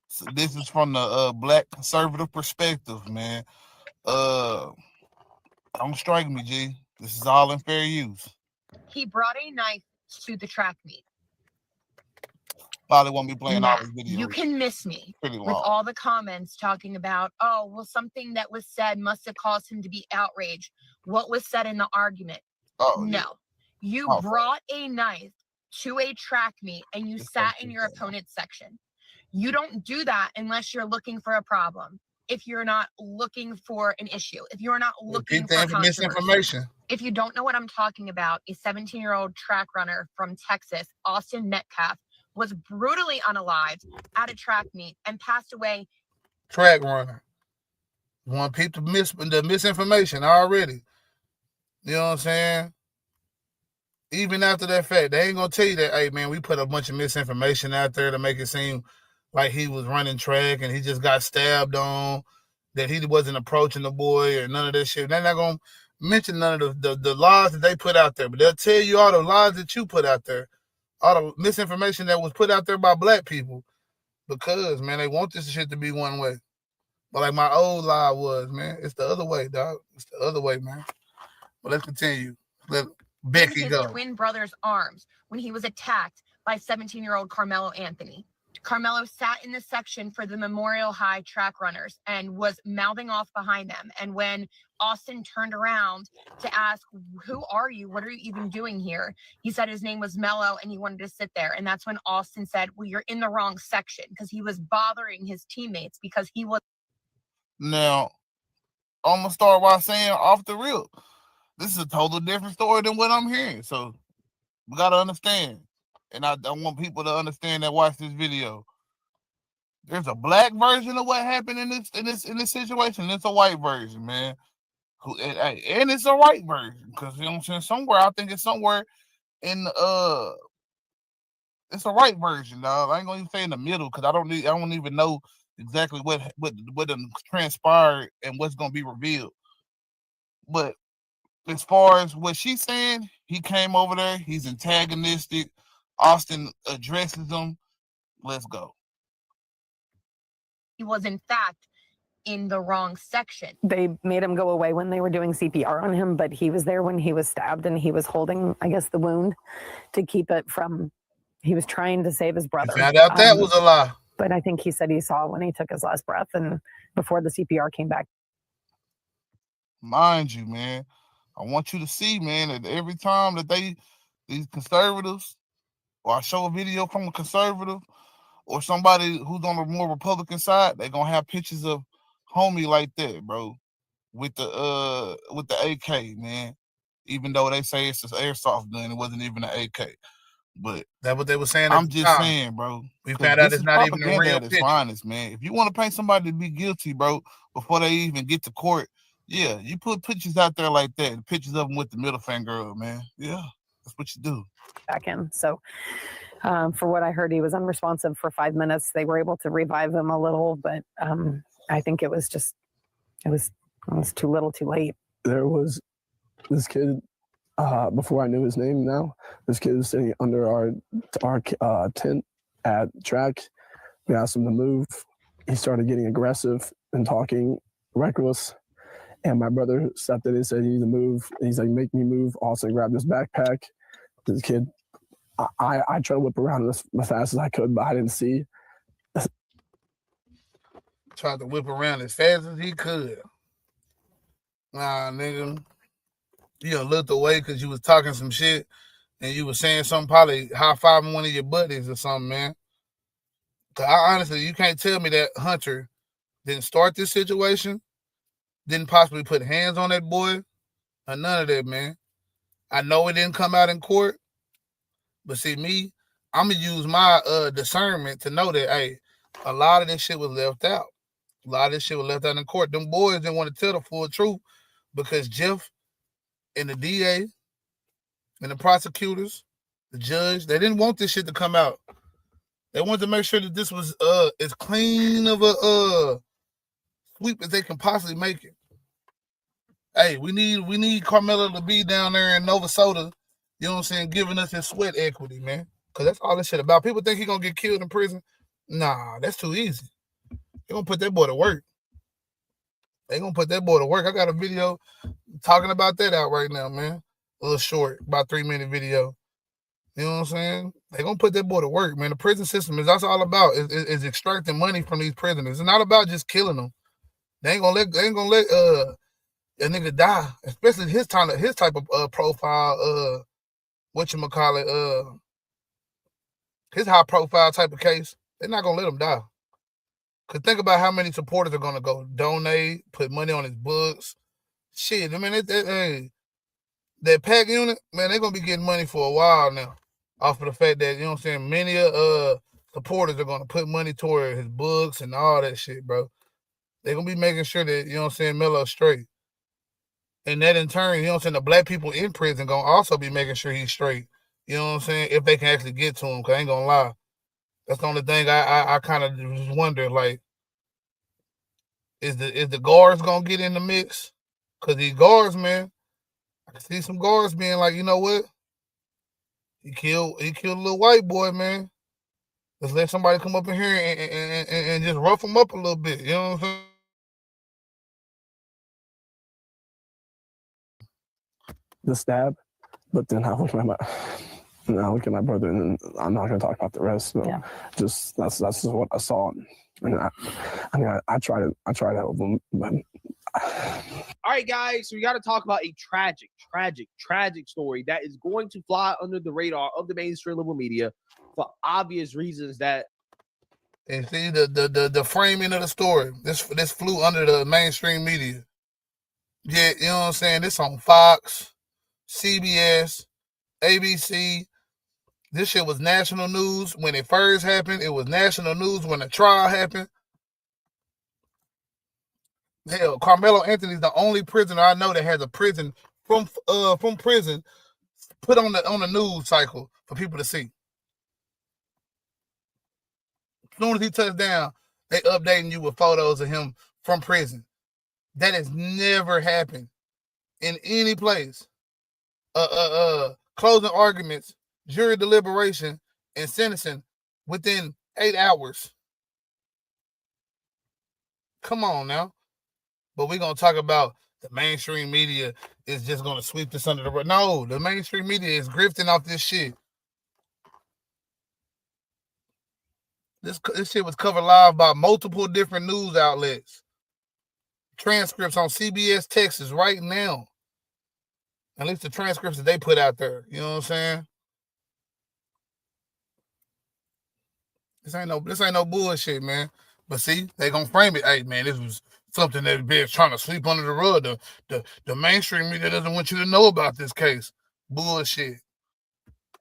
So this is from the black conservative perspective, man. Don't strike me, G. This is all in fair use. He brought a knife to the track meet. Probably won't be playing all these videos. You can miss me with all the comments talking about, oh, well, something that was said must have caused him to be outraged. What was said in the argument? Oh, no. Yeah. You brought a knife to a track meet and you sat in your opponent's section. You don't do that unless you're looking for a problem. If you're not looking for an issue, if you're not looking for misinformation. If you don't know what I'm talking about, a 17-year-old track runner from Texas, Austin Metcalf, was brutally unalived at a track meet and passed away. Track runner. You want people to the misinformation already. You know what I'm saying? Even after that fact, they ain't going to tell you that, hey, man, we put a bunch of misinformation out there to make it seem like he was running track and he just got stabbed on, that he wasn't approaching the boy or none of that shit. They're not going to mention none of the lies that they put out there, but they'll tell you all the lies that you put out there, all the misinformation that was put out there by black people, because, man, they want this shit to be one way. But like my old lie was, man, it's the other way, dog. It's the other way, man. But let's continue. Let Becky his go. Twin brother's arms when he was attacked by 17-year-old Carmelo Anthony. Carmelo sat in the section for the Memorial High track runners and was mouthing off behind them. And when Austin turned around to ask, who are you? What are you even doing here? He said his name was Mello and he wanted to sit there. And that's when Austin said, well, you're in the wrong section, because he was bothering his teammates because he was. Now, I'm going to start by saying off the rip, this is a total different story than what I'm hearing. So we got to understand. And I want people to understand that watch this video. There's a black version of what happened in this situation. It's a white version, man. And it's a right version, because you know what I'm saying. Somewhere, I think it's somewhere in it's a right version, dog. I ain't gonna even say in the middle, because I don't even know exactly what transpired and what's gonna be revealed. But as far as what she's saying, he came over there. He's antagonistic. Austin addresses him. Let's go. He was, in fact, in the wrong section. They made him go away when they were doing CPR on him, but he was there when he was stabbed, and he was holding, I guess, the wound to keep it from. He was trying to save his brother. I found out that was a lie. But I think he said he saw when he took his last breath and before the CPR came back. Mind you, man, I want you to see, man, that every time that these conservatives, or I show a video from a conservative or somebody who's on the more Republican side, they're gonna have pictures of homie like that, bro, with the AK, man. Even though they say it's an airsoft gun, it wasn't even an AK. But that's what they were saying. I'm just saying, bro. We found out it's not even a real picture. Finest, man. If you want to paint somebody to be guilty, bro, before they even get to court, yeah, you put pictures out there like that, pictures of them with the middle finger up, man. Yeah, that's what you do. Back in. So for what I heard, he was unresponsive for 5 minutes. They were able to revive him a little, but I think it was too little too late. There was this kid, before I knew his name now, this kid was sitting under our tent at track. We asked him to move. He started getting aggressive and talking reckless. And my brother stepped in and said, you need to move. And he's like, make me move. Also grabbed his backpack. This kid, I tried to whip around as fast as I could, but I didn't see. Tried to whip around as fast as he could. Nah, nigga. You done looked away because you was talking some shit and you was saying something, probably high-fiving one of your buddies or something, man. Because honestly, you can't tell me that Hunter didn't start this situation, didn't possibly put hands on that boy, or none of that, man. I know it didn't come out in court, But see, me, I'm gonna use my discernment to know that, hey, a lot of this shit was left out. A lot of this shit was left out in court. Them boys didn't want to tell the full truth because Jeff and the DA and the prosecutors, the judge, they didn't want this shit to come out. They wanted to make sure that this was as clean of a sweep as they can possibly make it. Hey, we need Carmelo to be down there in Nova Soda, you know what I'm saying, giving us his sweat equity, man. Because that's all this shit about. People think he's going to get killed in prison. Nah, that's too easy. They're going to put that boy to work. I got a video talking about that out right now, man. A little short, about 3-minute video. You know what I'm saying? They're going to put that boy to work, man. The prison system that's all about is extracting money from these prisoners. It's not about just killing them. They ain't gonna let a nigga die, especially his type of profile, his high profile type of case. They're not gonna let him die. Cause think about how many supporters are gonna go donate, put money on his books. Shit, I mean, that PAC unit, man, they're gonna be getting money for a while now, off of the fact that, you know what I'm saying, many supporters are gonna put money toward his books and all that shit, bro. They're gonna be making sure that, you know what I'm saying, Melo's straight. And that in turn, you know what I'm saying, the black people in prison gonna also be making sure he's straight. You know what I'm saying? If they can actually get to him, cause I ain't gonna lie. That's the only thing I kind of just wonder, like, is the guards gonna get in the mix? Cause these guards, man, I can see some guards being like, you know what? He killed a little white boy, man. Let's let somebody come up in here and just rough him up a little bit. You know what I'm saying? The stab, but then I look at my brother, and I'm not gonna talk about the rest. But just that's just what I saw, and I try to help them. But all right, guys, so we got to talk about a tragic story that is going to fly under the radar of the mainstream liberal media for obvious reasons. That and see the framing of the story. This flew under the mainstream media. Yeah, you know what I'm saying. This on Fox, CBS, ABC. This shit was national news when it first happened. It was national news when the trial happened. Hell, Carmelo Anthony's the only prisoner I know that has a prison from prison put on the news cycle for people to see. As soon as he touched down, they updating you with photos of him from prison. That has never happened in any place. Closing arguments, jury deliberation, and sentencing within 8 hours. Come on now. But we're going to talk about the mainstream media is just going to sweep this under the rug. No, the mainstream media is grifting off this shit. This shit was covered live by multiple different news outlets. Transcripts on CBS Texas right now. At least the transcripts that they put out there. You know what I'm saying? This ain't no bullshit, man. But see, they gonna frame it. Hey, man, this was something that been trying to sweep under the rug. The mainstream media doesn't want you to know about this case. Bullshit.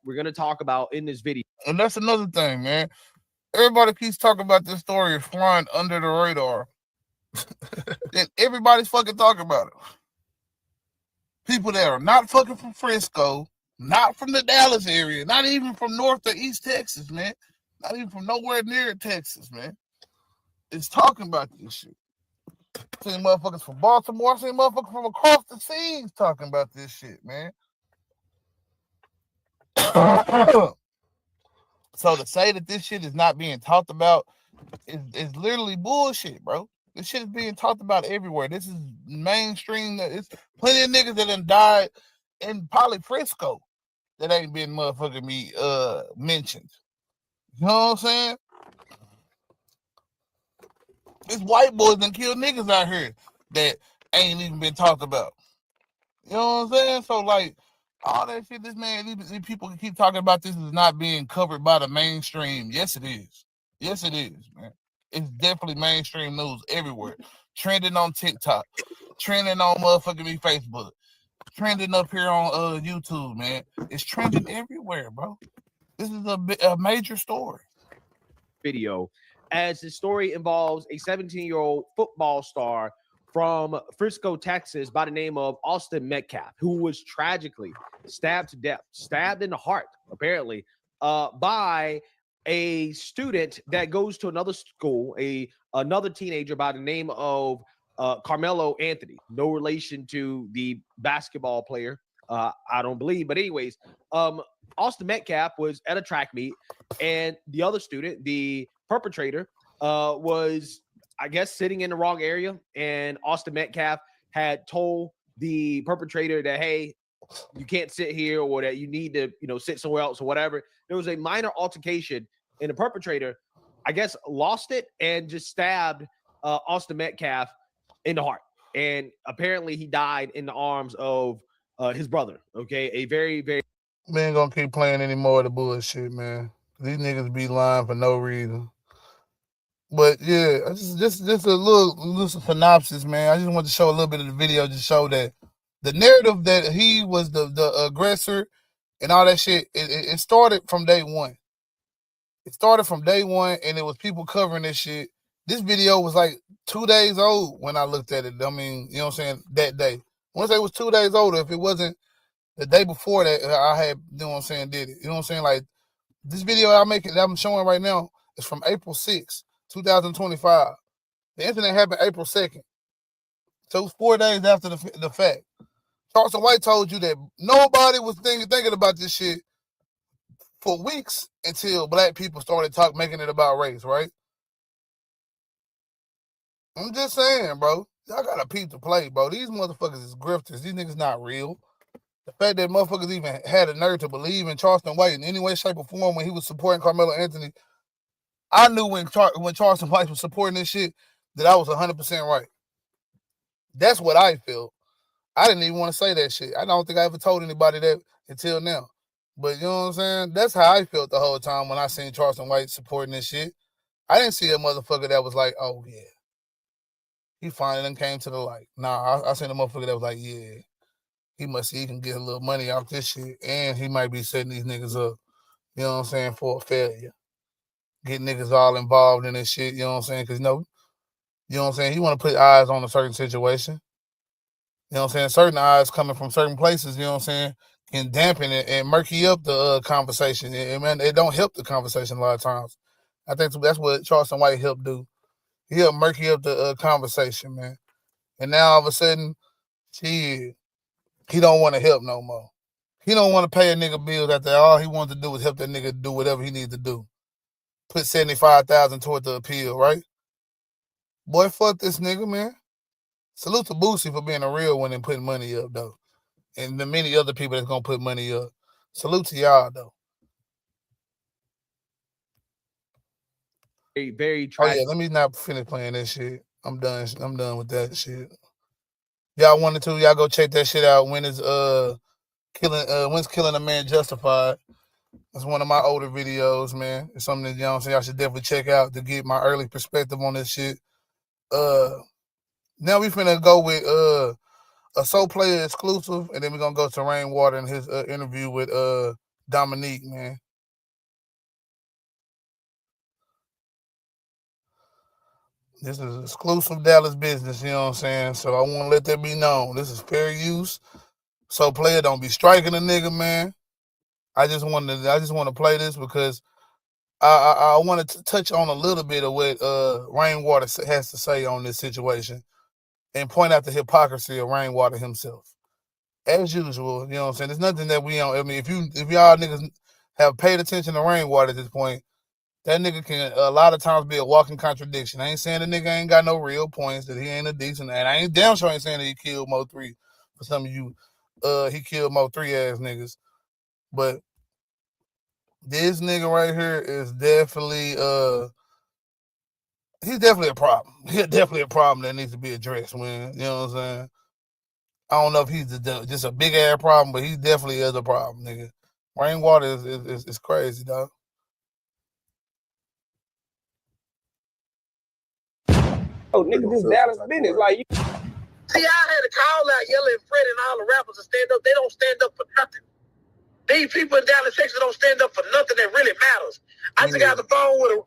We're gonna talk about in this video. And that's another thing, man. Everybody keeps talking about this story flying under the radar. And everybody's fucking talking about it. People that are not fucking from Frisco, not from the Dallas area, not even from North or East Texas, man. Not even from nowhere near Texas, man. It's talking about this shit. I seen motherfuckers from Baltimore. I seen motherfuckers from across the seas talking about this shit, man. So to say that this shit is not being talked about is literally bullshit, bro. This shit is being talked about everywhere. This is mainstream. It's plenty of niggas that done died in probably Frisco that ain't been motherfucking me mentioned. You know what I'm saying? This white boys done killed niggas out here that ain't even been talked about. You know what I'm saying? So like all that shit, these people can keep talking about this is not being covered by the mainstream. Yes, it is. Yes, it is, man. It's definitely mainstream news everywhere. Trending on TikTok, trending on motherfucking me Facebook, trending up here on YouTube, man. It's trending everywhere, bro. This is a major story. Video, as the story involves a 17-year-old football star from Frisco, Texas, by the name of Austin Metcalf, who was tragically stabbed to death, stabbed in the heart, apparently, by a student that goes to another school, another teenager by the name of Carmelo Anthony. No relation to the basketball player, I don't believe. But anyways, Austin Metcalf was at a track meet, and the other student, the perpetrator, was, I guess, sitting in the wrong area. And Austin Metcalf had told the perpetrator that, hey, you can't sit here, or that you need to, sit somewhere else, or whatever. There was a minor altercation, and the perpetrator, I guess, lost it and just stabbed Austin Metcalf in the heart. And apparently he died in the arms of his brother. Okay, a very, very... We ain't gonna keep playing any more of the bullshit, man. These niggas be lying for no reason. But yeah, just a little synopsis, man. I just want to show a little bit of the video to show that the narrative that he was the aggressor and all that shit, it started from day one. It started from day one, and it was people covering this shit. This video was like 2 days old when I looked at it. I mean, you know what I'm saying, that day. Once it was 2 days older, if it wasn't the day before that, I had, you know what I'm saying, did it. You know what I'm saying? Like, this video that I'm showing right now is from April 6th, 2025. The incident happened April 2nd. So it was 4 days after the fact. Charleston White told you that nobody was thinking about this shit for weeks until black people started making it about race, right? I'm just saying, bro. Y'all got to peep the play, bro. These motherfuckers is grifters. These niggas not real. The fact that motherfuckers even had a nerve to believe in Charleston White in any way, shape, or form when he was supporting Carmelo Anthony, I knew when Charleston White was supporting this shit that I was 100% right. That's what I felt. I didn't even want to say that shit. I don't think I ever told anybody that until now. But you know what I'm saying? That's how I felt the whole time when I seen Charleston White supporting this shit. I didn't see a motherfucker that was like, oh, yeah. He finally done came to the light. Nah, I seen a motherfucker that was like, yeah, he can get a little money off this shit, and he might be setting these niggas up, you know what I'm saying, for a failure. Get niggas all involved in this shit, you know what I'm saying? Because, you know what I'm saying? He want to put eyes on a certain situation. You know what I'm saying? Certain eyes coming from certain places, you know what I'm saying, can dampen it and murky up the conversation. And man, it don't help the conversation a lot of times. I think that's what Charleston White helped do. He helped murky up the conversation, man. And now all of a sudden, he don't want to help no more. He don't want to pay a nigga bills after all he wants to do is help that nigga do whatever he needs to do. Put $75,000 toward the appeal, right? Boy, fuck this nigga, man. Salute to Boosie for being a real one and putting money up, though. And the many other people that's going to put money up. Salute to y'all, though. Very, very tragic. Oh, yeah, let me not finish playing that shit. I'm done with that shit. Y'all wanted to, y'all go check that shit out. When's Killing a Man Justified? It's one of my older videos, man. It's something that, you know what I'm saying, y'all should definitely check out to get my early perspective on this shit. Now we finna go with a Soul Player exclusive, and then we're gonna go to Rainwater and his interview with Dominique, man. This is exclusive Dallas business, you know what I'm saying? So I want to let that be known. This is fair use. Soul Player don't be striking a nigga, man. I just want to play this because I wanted to touch on a little bit of what Rainwater has to say on this situation and point out the hypocrisy of Rainwater himself. As usual, you know what I'm saying? There's nothing that we don't. I mean, if y'all niggas have paid attention to Rainwater at this point, that nigga can a lot of times be a walking contradiction. I ain't saying the nigga ain't got no real points, that he ain't a decent, and I ain't damn sure ain't saying that he killed Mo 3. For some of you, he killed Mo 3 ass niggas. But this nigga right here is definitely he's definitely a problem. He's definitely a problem that needs to be addressed, man. You know what I'm saying? I don't know if he's just a big ass problem, but he definitely is a problem, nigga. Rainwater is crazy, dog. Oh, nigga, this Dallas business. Like, see, I had to call out Yellow and Fred and all the rappers to stand up. They don't stand up for nothing. These people in Dallas, Texas don't stand up for nothing that really matters. I just got on the phone with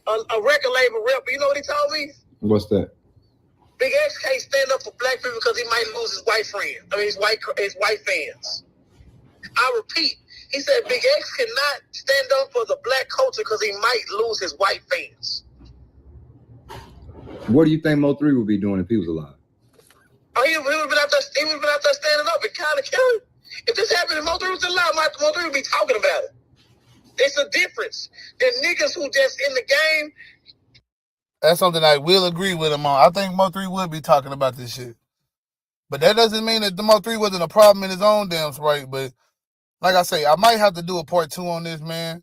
a record label rep. You know what he told me? What's that? Big X can't stand up for black people because he might lose his white friend. I mean, his white fans. I repeat, he said Big X cannot stand up for the black culture because he might lose his white fans. What do you think Mo3 would be doing if he was alive? Oh, he would have been out there standing up and kind of killing. If this happened, if Mo3 was alive, Mo3 would be talking about it. It's a difference. The niggas who just in the game. That's something I will agree with him on. I think Mo3 would be talking about this shit. But that doesn't mean that the Mo3 wasn't a problem in his own damn right. But like I say, I might have to do a part 2 on this, man.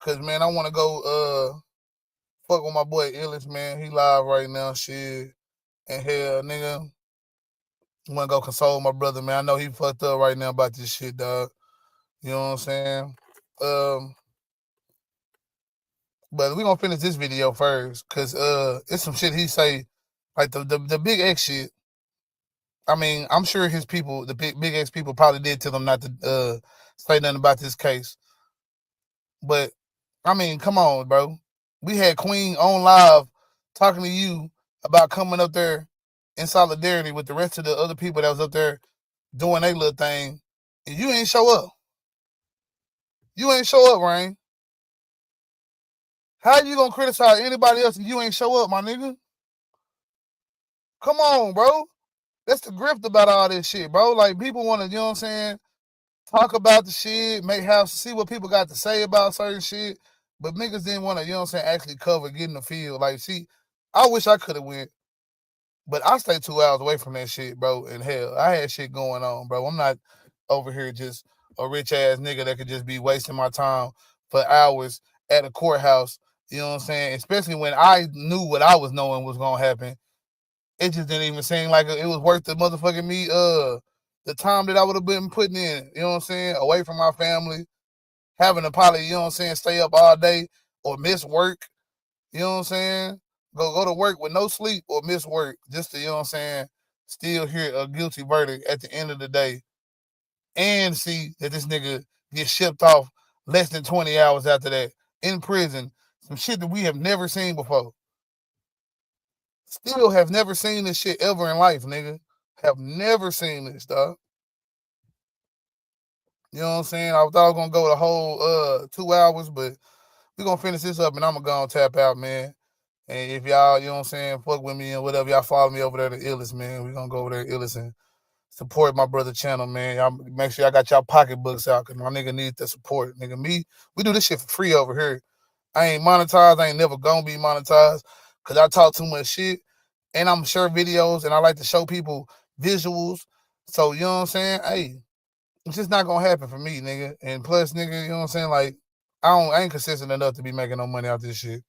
Because, man, I want to go fuck with my boy Illis, man. He live right now, shit. And hell, nigga, I want to go console my brother, man. I know he fucked up right now about this shit, dog. You know what I'm saying? But we're going to finish this video first. Because it's some shit he say, like the Big X shit. I mean, I'm sure his people, the Big X people probably did tell him not to say nothing about this case. But, I mean, come on, bro. We had Queen on live talking to you about coming up there in solidarity with the rest of the other people that was up there doing their little thing. And you ain't show up. You ain't show up, Rain. How you gonna criticize anybody else and you ain't show up, my nigga? Come on, bro. That's the grift about all this shit, bro. Like, people want to, you know what I'm saying, talk about the shit, see what people got to say about certain shit, but niggas didn't want to, you know what I'm saying, actually cover, get in the field. Like, see, I wish I could have went, but I stayed 2 hours away from that shit, bro, and hell, I had shit going on, bro. I'm not over here just a rich-ass nigga that could just be wasting my time for hours at a courthouse, you know what I'm saying, especially when I knew what I was knowing was going to happen. It just didn't even seem like it was worth the motherfucking me, the time that I would have been putting in, you know what I'm saying, away from my family, having to probably, you know what I'm saying, stay up all day or miss work, you know what I'm saying, go to work with no sleep or miss work just to, you know what I'm saying, still hear a guilty verdict at the end of the day and see that this nigga gets shipped off less than 20 hours after that in prison, some shit that we have never seen before. Still have never seen this shit ever in life, nigga. Have never seen this, dog. You know what I'm saying? I thought I was going to go the whole 2 hours, but we're going to finish this up and I'm going to go and tap out, man. And if y'all, you know what I'm saying, fuck with me and whatever, y'all follow me over there to Illis, man. We're going to go over there to Illis and support my brother channel, man. Y'all make sure y'all got y'all pocketbooks out because my nigga need the support. Nigga, we do this shit for free over here. I ain't monetized. I ain't never going to be monetized because I talk too much shit. And I'm share videos and I like to show people visuals. So, you know what I'm saying? Hey, it's just not gonna happen for me, nigga. And plus, nigga, you know what I'm saying? Like, I ain't consistent enough to be making no money out this shit.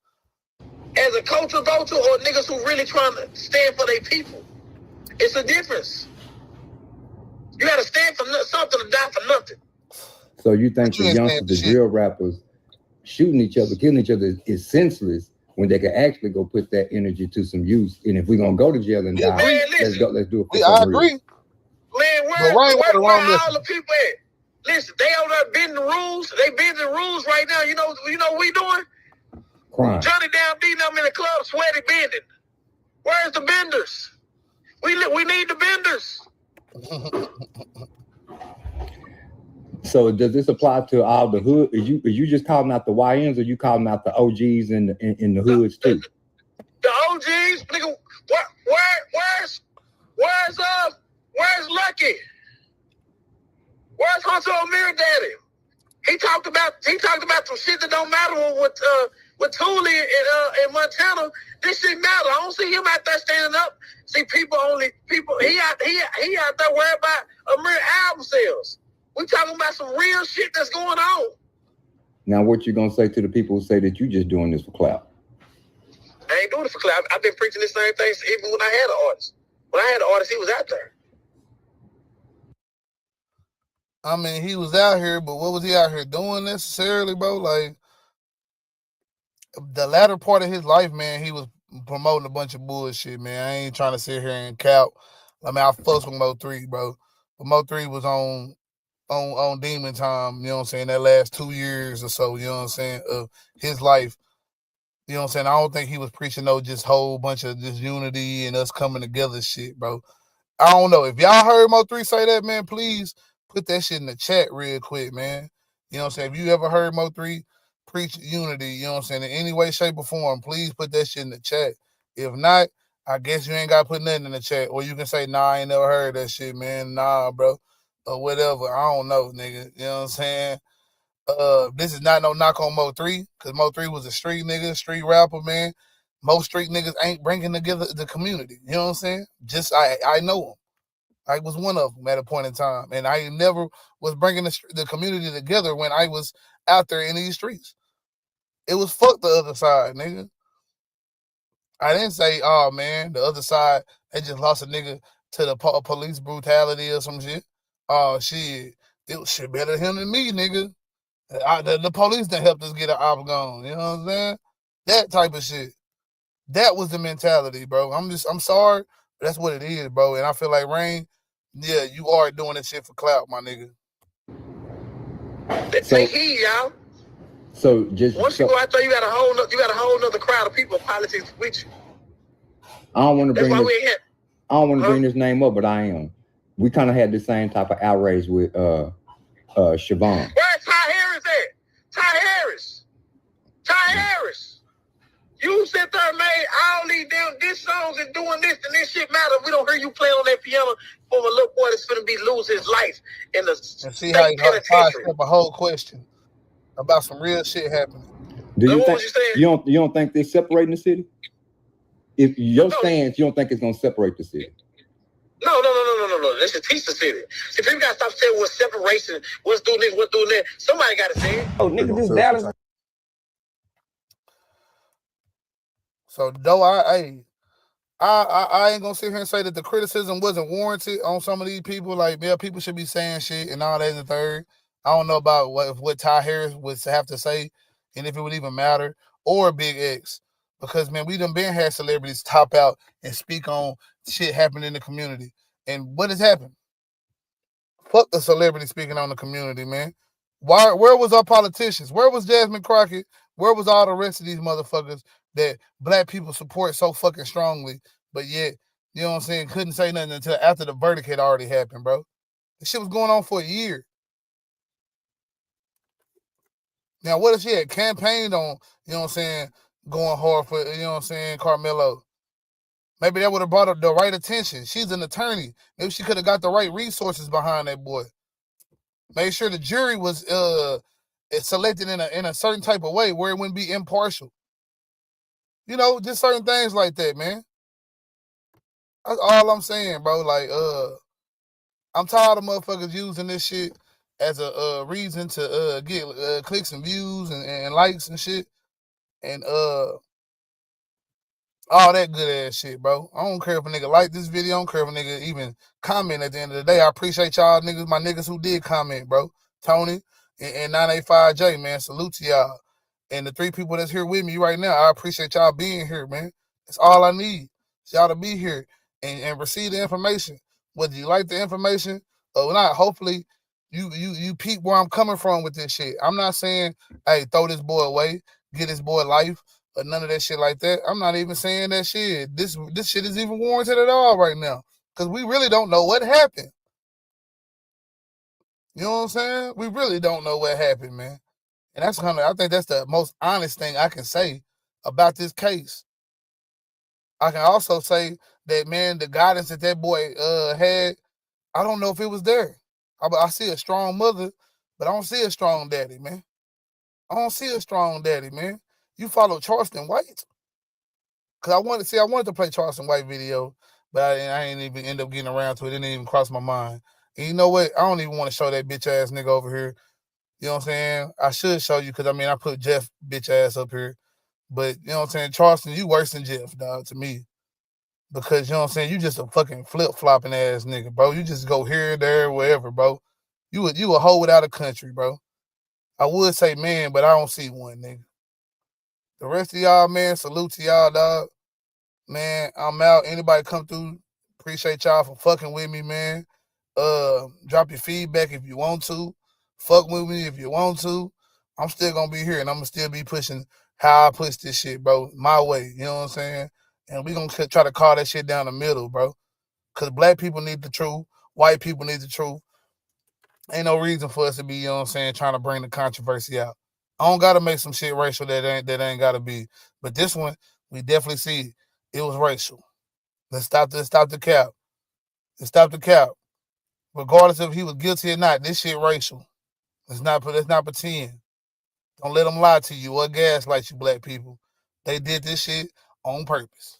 As a culture vulture or niggas who really trying to stand for their people, it's a difference. You gotta stand for something to die for nothing. So you think the youngsters, the drill rappers, shooting each other, killing each other is senseless when they can actually go put that energy to some use? And if we're gonna go to jail and die, man, let's do it. I agree. Man, where all the people at? Listen, they over there bending the rules. They bending the rules right now. You know what we doing? Crime. Johnny down beating them in the club, sweaty bending. Where's the benders? We need the benders. So does this apply to all the hood? Are you just calling out the YNs, or you calling out the OGs in the hoods too? The OGs, nigga. Where's Lucky? Where's Hunter O'Meara Daddy? He talked about some shit that don't matter with Thule in Montana. This shit matter. I don't see him out there standing up. See, people. He out there worried about O'Meara album sales. We talking about some real shit that's going on. Now, what you gonna say to the people who say that you just doing this for clout? I ain't doing it for clout. I've been preaching the same thing even when I had an artist. When I had an artist, he was out there. I mean, he was out here, but what was he out here doing necessarily, bro? Like, the latter part of his life, man, he was promoting a bunch of bullshit, man. I ain't trying to sit here and count. I mean, I fuss with Mo3, bro. But Mo3 was on on demon time, you know what I'm saying, that last 2 years or so, you know what I'm saying, of his life. You know what I'm saying? I don't think he was preaching no just whole bunch of just unity and us coming together shit, bro. I don't know. If y'all heard Mo3 say that, man, please put that shit in the chat real quick, man. You know what I'm saying? If you ever heard Mo3 preach unity, you know what I'm saying, in any way, shape, or form, please put that shit in the chat. If not, I guess you ain't got to put nothing in the chat. Or you can say, nah, I ain't never heard that shit, man. Nah, bro. Or whatever. I don't know, nigga. You know what I'm saying? This is not no knock on Mo3, because Mo3 was a street nigga, street rapper, man. Most street niggas ain't bringing together the community. You know what I'm saying? Just I know him. I was one of them at a point in time, and I never was bringing the community together when I was out there in these streets. It was fuck the other side, nigga. I didn't say, oh man, the other side, they just lost a nigga to the police brutality or some shit. Oh shit, it was shit better him than me, nigga. The police that helped us get an op gone. You know what I'm saying? That type of shit. That was the mentality, bro. I'm sorry, but that's what it is, bro. And I feel like, Rain, yeah, you are doing this shit for clout, my nigga. Take heed, y'all. So just once you go out there, you got a whole nother crowd of people in politics with you. I don't want to bring why this, we're here. I don't want to bring this name up, but I am. We kind of had the same type of outrage with Siobhan. Where's Ty Harris at? Ty Harris. You sit there and made all these damn diss songs and doing this and this shit matter. We don't hear you play on that piano for a little boy that's finna be lose his life in the and see how you step a whole question about some real shit happening. Do you think you don't think they're separating the city? If your stance, you don't think it's gonna separate the city? No. They should teach the city. See, people gotta stop saying what's separation, what's doing this, what's doing that. Somebody gotta say it. Oh, nigga, this Dallas. So though I ain't gonna sit here and say that the criticism wasn't warranted on some of these people. Like, yeah, people should be saying shit and all that and the third. I don't know about what Ty Harris would have to say and if it would even matter, or Big X. Because, man, we done been had celebrities top out and speak on shit happening in the community. And what has happened? Fuck the celebrity speaking on the community, man. Where was our politicians? Where was Jasmine Crockett? Where was all the rest of these motherfuckers that black people support so fucking strongly, but yet, you know what I'm saying, couldn't say nothing until after the verdict had already happened, bro? This shit was going on for a year. Now, what if she had campaigned on, you know what I'm saying, going hard for, you know what I'm saying, Carmelo? Maybe that would have brought up the right attention. She's an attorney. Maybe she could have got the right resources behind that boy. Made sure the jury was selected in a certain type of way where it wouldn't be impartial. You know, just certain things like that, man. That's all I'm saying, bro. Like, I'm tired of motherfuckers using this shit as a reason to get clicks and views and likes and shit. And all that good ass shit, bro. I don't care if a nigga like this video. I don't care if a nigga even comment at the end of the day. I appreciate y'all niggas, my niggas who did comment, bro. Tony and 985J, man. Salute to y'all. And the 3 people that's here with me right now, I appreciate y'all being here, man. That's all I need. It's y'all to be here and receive the information. Whether you like the information or not, hopefully you peep where I'm coming from with this shit. I'm not saying, hey, throw this boy away, get this boy life, or none of that shit like that. I'm not even saying that shit. This shit is even warranted at all right now. Because we really don't know what happened. You know what I'm saying? We really don't know what happened, man. And that's I think that's the most honest thing I can say about this case. I can also say that, man, the guidance that boy had, I don't know if it was there. I see a strong mother, but I don't see a strong daddy, man. I don't see a strong daddy, man. You follow Charleston White? Because I wanted to play Charleston White video, but I ain't even end up getting around to it. It didn't even cross my mind. And you know what? I don't even want to show that bitch ass nigga over here. You know what I'm saying? I should show you because, I put Jeff bitch ass up here. But, you know what I'm saying? Charleston, you worse than Jeff, dog, to me. Because, you know what I'm saying? You just a fucking flip-flopping ass nigga, bro. You just go here, there, wherever, bro. You a hoe without a country, bro. I would say man, but I don't see one, nigga. The rest of y'all, man, salute to y'all, dog. Man, I'm out. Anybody come through, appreciate y'all for fucking with me, man. Drop your feedback if you want to. Fuck with me if you want to. I'm still gonna be here and I'm gonna still be pushing how I push this shit, bro, my way. You know what I'm saying? And we gonna try to call that shit down the middle, bro. Cause black people need the truth, white people need the truth. Ain't no reason for us to be, you know what I'm saying, trying to bring the controversy out. I don't gotta make some shit racial that ain't gotta be. But this one, we definitely see it was racial. Let's stop the cap. Let's stop the cap. Regardless if he was guilty or not, this shit racial. Let's not pretend. Don't let them lie to you or gaslight you, black people. They did this shit on purpose.